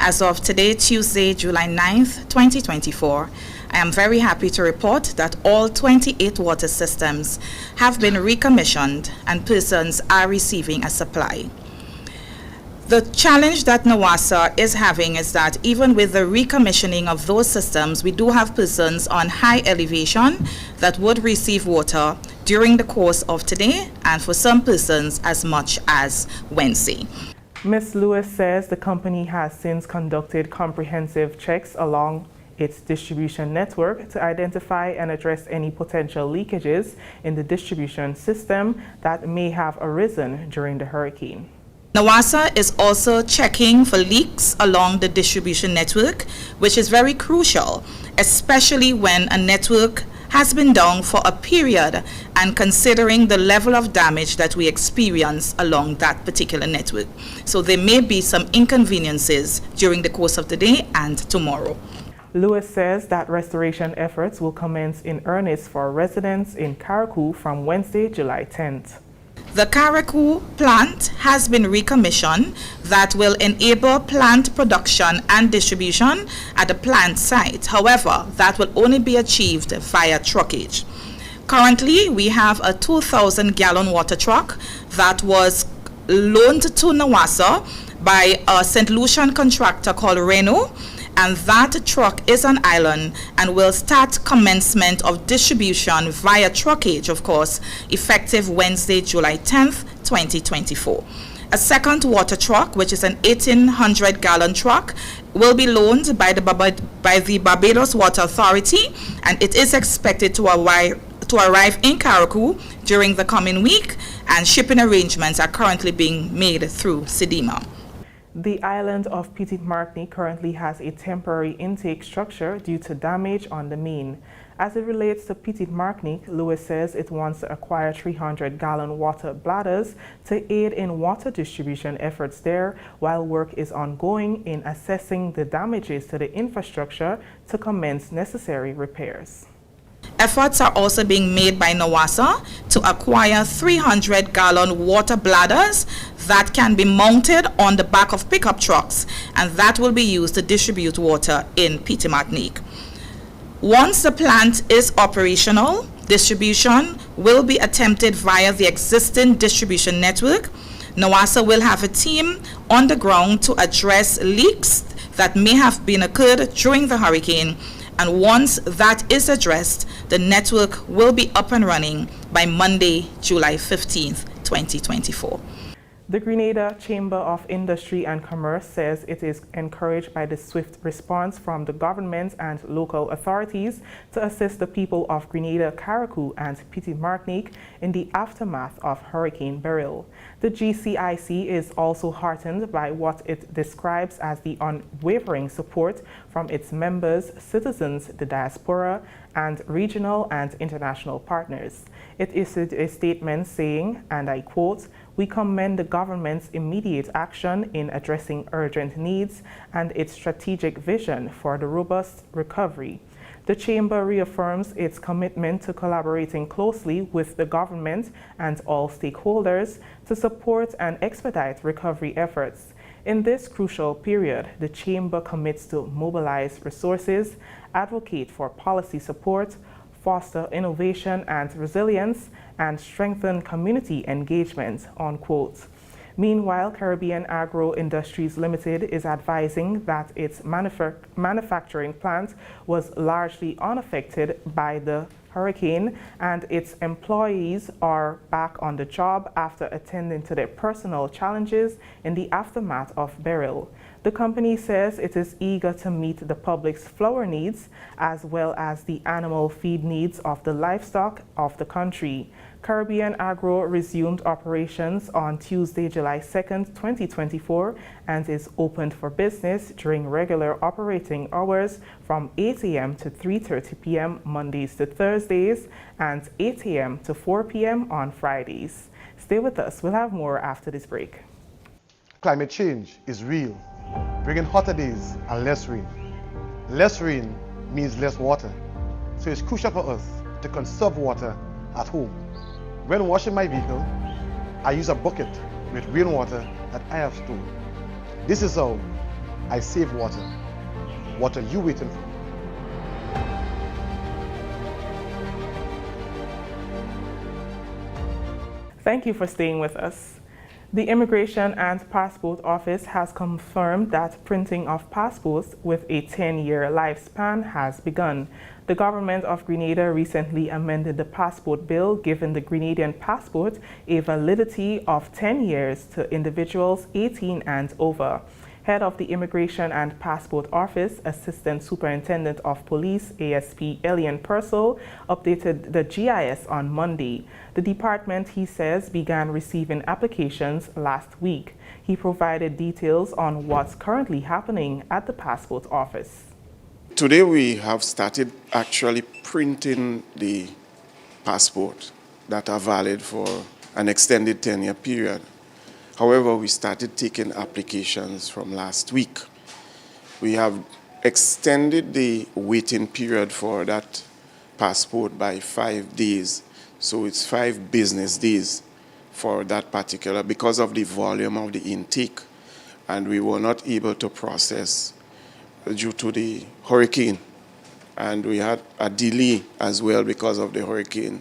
As of today, Tuesday, July 9th, 2024, I am very happy to report that all 28 water systems have been recommissioned and persons are receiving a supply. The challenge that NAWASA is having is that even with the recommissioning of those systems, we do have persons on high elevation that would receive water during the course of today, and for some persons as much as Wednesday. Ms. Lewis says the company has since conducted comprehensive checks along its distribution network to identify and address any potential leakages in the distribution system that may have arisen during the hurricane. NAWASA is also checking for leaks along the distribution network, which is very crucial, especially when a network has been down for a period and considering the level of damage that we experience along that particular network. So there may be some inconveniences during the course of the day and tomorrow. Lewis says that restoration efforts will commence in earnest for residents in Carriacou from Wednesday, July 10th. The Karakou plant has been recommissioned that will enable plant production and distribution at the plant site. However, that will only be achieved via truckage. Currently, we have a 2,000-gallon water truck that was loaned to Nawasa by a St. Lucian contractor called Renault, and that truck is on island and will start commencement of distribution via truckage, of course, effective Wednesday, July 10th, 2024. A second water truck, which is an 1,800-gallon truck, will be loaned by the Barbados Water Authority, and it is expected to arrive in Karakou during the coming week, and shipping arrangements are currently being made through Sedima. The island of Petite Martinique currently has a temporary intake structure due to damage on the main. As it relates to Petite Martinique, Lewis says it wants to acquire 300-gallon water bladders to aid in water distribution efforts there, while work is ongoing in assessing the damages to the infrastructure to commence necessary repairs. Efforts are also being made by Nawasa to acquire 300-gallon water bladders that can be mounted on the back of pickup trucks, and that will be used to distribute water in Petite Martinique. Once the plant is operational, distribution will be attempted via the existing distribution network. Nawasa will have a team on the ground to address leaks that may have been occurred during the hurricane, and once that is addressed, the network will be up and running by Monday, July 15th, 2024. The Grenada Chamber of Industry and Commerce says it is encouraged by the swift response from the government and local authorities to assist the people of Grenada, Karakou, and Petite Martinique in the aftermath of Hurricane Beryl. The GCIC is also heartened by what it describes as the unwavering support from its members, citizens, the diaspora, and regional and international partners. It issued a statement saying, and I quote, "We commend the government's immediate action in addressing urgent needs and its strategic vision for the robust recovery. The Chamber reaffirms its commitment to collaborating closely with the government and all stakeholders to support and expedite recovery efforts. In this crucial period, the Chamber commits to mobilize resources, advocate for policy support, foster innovation and resilience, and strengthen community engagement," unquote. Meanwhile, Caribbean Agro Industries Limited is advising that its manufacturing plant was largely unaffected by the hurricane, and its employees are back on the job after attending to their personal challenges in the aftermath of Beryl. The company says it is eager to meet the public's flour needs as well as the animal feed needs of the livestock of the country. Caribbean Agro resumed operations on Tuesday, July 2nd, 2024, and is opened for business during regular operating hours from 8 a.m. to 3:30 p.m. Mondays to Thursdays and 8 a.m. to 4 p.m. on Fridays. Stay with us. We'll have more after this break. Climate change is real, bringing hotter days and less rain. Less rain means less water, so it's crucial for us to conserve water at home. When washing my vehicle, I use a bucket with rainwater that I have stored. This is how I save water. What are you waiting for? Thank you for staying with us. The Immigration and Passport Office has confirmed that printing of passports with a 10-year lifespan has begun. The government of Grenada recently amended the passport bill, giving the Grenadian passport a validity of 10 years to individuals 18 and over. Head of the Immigration and Passport Office, Assistant Superintendent of Police, ASP Elian Purcell, updated the GIS on Monday. The department, he says, began receiving applications last week. He provided details on what's currently happening at the Passport Office. Today we have started actually printing the passport that are valid for an extended 10-year period. However, we started taking applications from last week. We have extended the waiting period for that passport by 5 days. So it's 5 business days for that particular, because of the volume of the intake, and we were not able to process due to the hurricane. And we had a delay as well because of the hurricane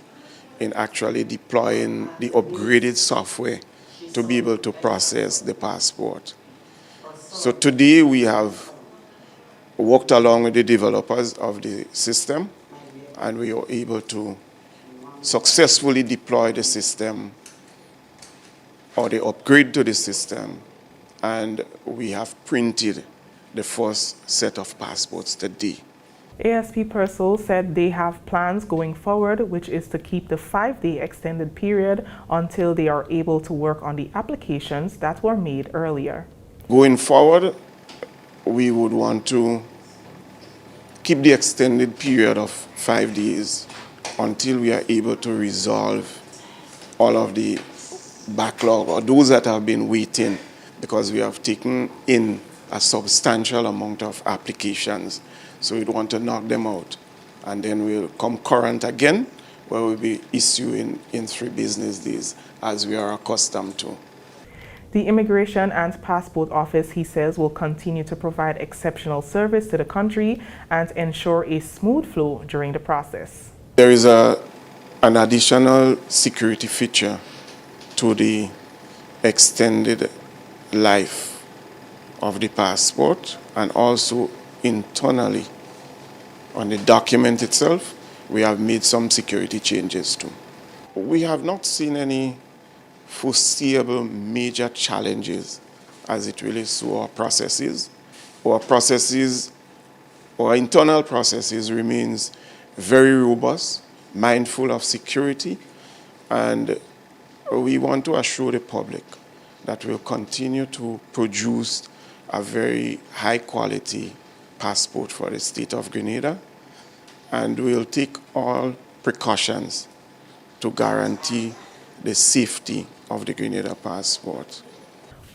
in actually deploying the upgraded software to be able to process the passport. So today we have worked along with the developers of the system, and we were able to successfully deploy the system or the upgrade to the system, and we have printed the first set of passports today. ASP Purcell said they have plans going forward, which is to keep the 5-day extended period until they are able to work on the applications that were made earlier. Going forward, we would want to keep the extended period of 5 days until we are able to resolve all of the backlog or those that have been waiting, because we have taken in a substantial amount of applications. So we want to knock them out. And then we'll come current again, where we'll be issuing in 3 business days, as we are accustomed to. The Immigration and Passport Office, he says, will continue to provide exceptional service to the country and ensure a smooth flow during the process. There is an additional security feature to the extended life of the passport, and also internally on the document itself, we have made some security changes too. We have not seen any foreseeable major challenges as it relates to our processes. Our processes, our internal processes remains very robust, mindful of security, and we want to assure the public that we'll continue to produce a very high quality passport for the state of Grenada, and we'll take all precautions to guarantee the safety of the Grenada passport.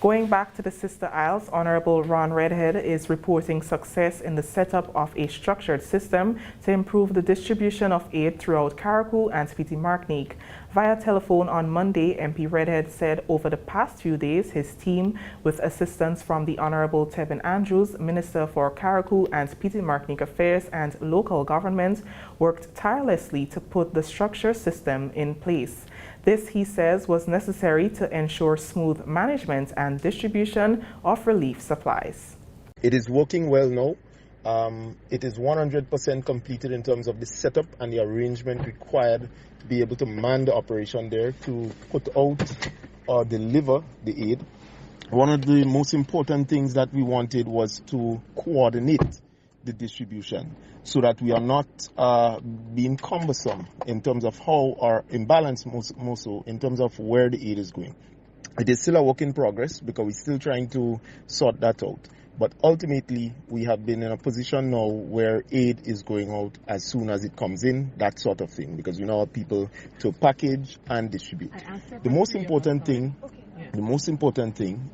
Going back to the Sister Isles, Honorable Ron Redhead is reporting success in the setup of a structured system to improve the distribution of aid throughout Carriacou and Petite Martinique. Via telephone on Monday, MP Redhead said over the past few days, his team, with assistance from the Honorable Tevin Andrews, Minister for Carriacou and Petite Martinique Affairs and Local Government, worked tirelessly to put the structure system in place. This, he says, was necessary to ensure smooth management and distribution of relief supplies. It is working well now. It is 100% completed in terms of the setup and the arrangement required to be able to man the operation there to put out or deliver the aid. One of the most important things that we wanted was to coordinate the distribution so that we are not being cumbersome in terms of how, or imbalanced more so in terms of where the aid is going. It is still a work in progress because we're still trying to sort that out. But ultimately, we have been in a position now where aid is going out as soon as it comes in, that sort of thing, because we now have people to package and distribute. The most important thing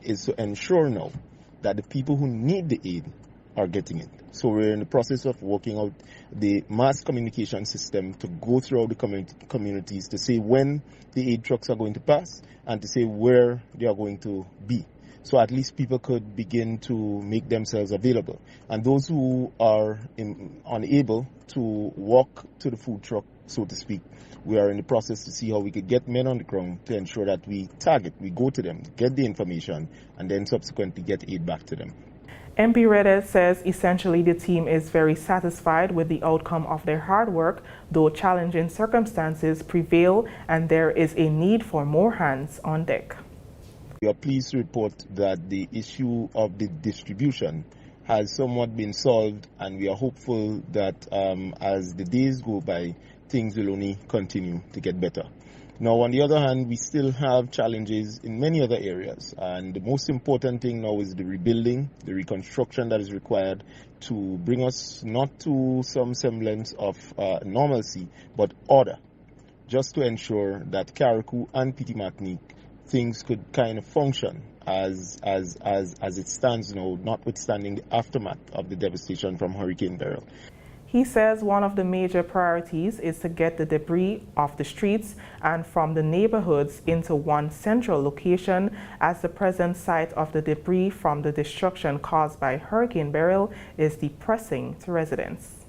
is to ensure now that the people who need the aid are getting it. So we're in the process of working out the mass communication system to go throughout the communities to say when the aid trucks are going to pass and to say where they are going to be. So at least people could begin to make themselves available. And those who are unable to walk to the food truck, so to speak, we are in the process to see how we could get men on the ground to ensure that we go to them, get the information, and then subsequently get aid back to them. MP Redhead says essentially the team is very satisfied with the outcome of their hard work, though challenging circumstances prevail and there is a need for more hands on deck. We are pleased to report that the issue of the distribution has somewhat been solved, and we are hopeful that as the days go by, things will only continue to get better. Now, on the other hand, we still have challenges in many other areas, and the most important thing now is the rebuilding, the reconstruction that is required to bring us not to some semblance of normalcy, but order, just to ensure that Carriacou and Petite Martinique things could kind of function as it stands now, notwithstanding the aftermath of the devastation from Hurricane Beryl. He says one of the major priorities is to get the debris off the streets and from the neighborhoods into one central location, as the present site of the debris from the destruction caused by Hurricane Beryl is depressing to residents.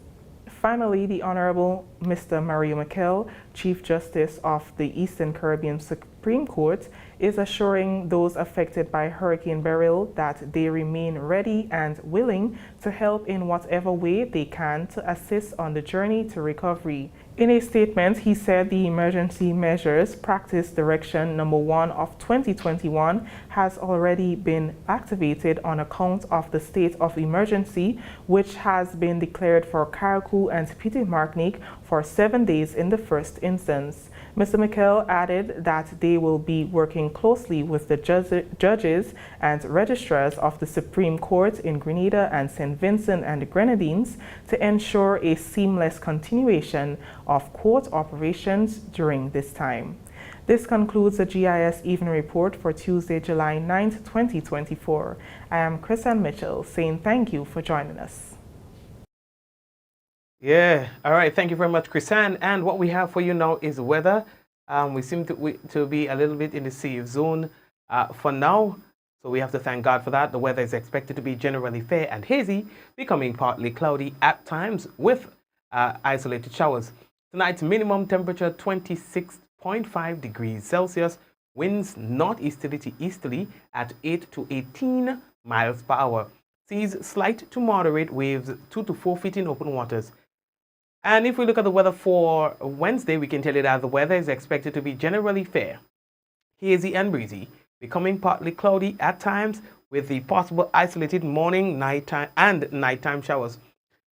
Finally, the Honorable Mr. Mario Mikel, Chief Justice of the Eastern Caribbean Supreme Court, is assuring those affected by Hurricane Beryl that they remain ready and willing to help in whatever way they can to assist on the journey to recovery. In a statement, he said the Emergency Measures Practice Direction Number 1 of 2021 has already been activated on account of the state of emergency, which has been declared for Carriacou and Petite Martinique for 7 days in the first instance. Mr. Mikel added that they will be working closely with the judges and registrars of the Supreme Court in Grenada and St. Vincent and the Grenadines to ensure a seamless continuation of court operations during this time. This concludes the GIS Evening Report for Tuesday, July 9th, 2024. I am Chrisanne Mitchell saying thank you for joining us. Yeah, all right. Thank you very much, Chrisanne. And what we have for you now is weather. We seem to be a little bit in the safe zone for now. So we have to thank God for that. The weather is expected to be generally fair and hazy, becoming partly cloudy at times with isolated showers. Tonight's minimum temperature 26.5 degrees Celsius. Winds northeasterly to easterly at 8 to 18 miles per hour. Seas slight to moderate, waves 2 to 4 feet in open waters. And if we look at the weather for Wednesday, we can tell you that the weather is expected to be generally fair, hazy and breezy, becoming partly cloudy at times with the possible isolated morning, nighttime showers.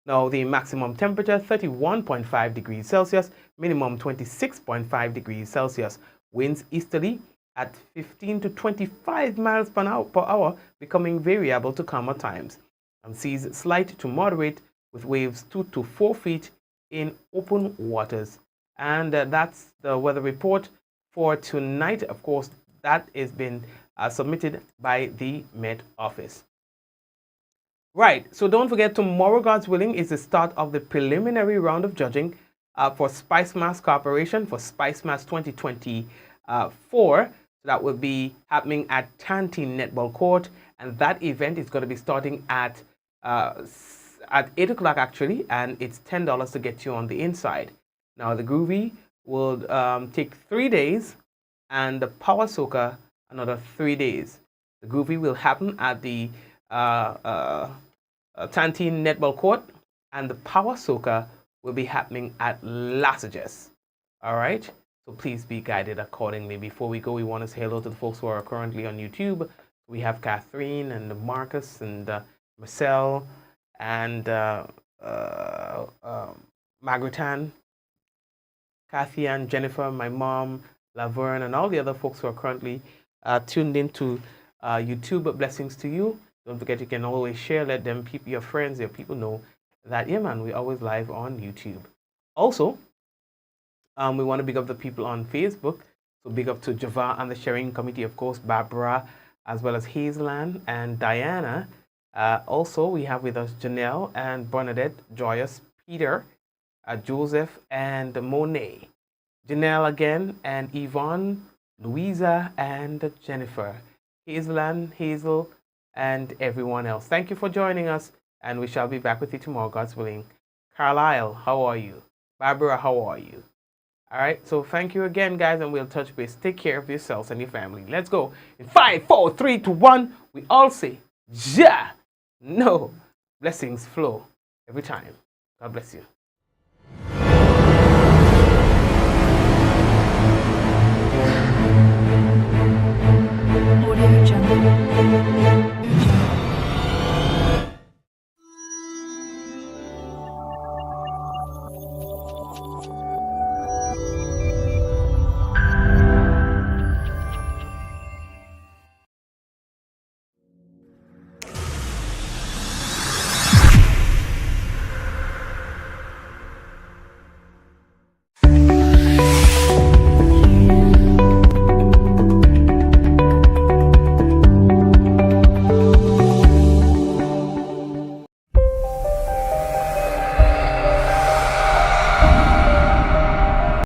Now, the maximum temperature 31.5 degrees Celsius, minimum 26.5 degrees Celsius. Winds easterly at 15 to 25 miles per hour, becoming variable to calm at times. And seas slight to moderate with waves 2 to 4 feet in open waters. And that's the weather report for tonight. Of course, that has been submitted by the Met Office. Right, so don't forget, tomorrow, God's willing, is the start of the preliminary round of judging for Spice Mass Corporation for Spice Mass 2024. That will be happening at Tanty Netball Court, and that event is going to be starting at 8 o'clock actually, and it's $10 to get you on the inside. Now the Groovy will take 3 days, and the Power Soca another 3 days. The Groovy will happen at the Tanty Netball Court, and the Power Soca will be happening at Lassages. All right, so please be guided accordingly. Before we go, we want to say hello to the folks who are currently on YouTube. We have Catherine and Marcus and Marcel and Margaretan, Kathy and Jennifer, my mom, Laverne, and all the other folks who are currently tuned into YouTube. Blessings to you. Don't forget, you can always share, let them, your friends, your people know that, yeah, man, we're always live on YouTube. Also, we want to big up the people on Facebook. So big up to Java and the sharing committee, of course, Barbara, as well as Hazelan and Diana. Also, we have with us Janelle and Bernadette, Joyous, Peter, Joseph, and Monet. Janelle again, and Yvonne, Louisa, and Jennifer. Hazelan, Hazel, and everyone else. Thank you for joining us, and we shall be back with you tomorrow, God's willing. Carlisle, how are you? Barbara, how are you? All right, so thank you again, guys, and we'll touch base. Take care of yourselves and your family. Let's go. In 5, 4, 3, 2, 1, we all say, Ja! No. Blessings flow every time. God bless you.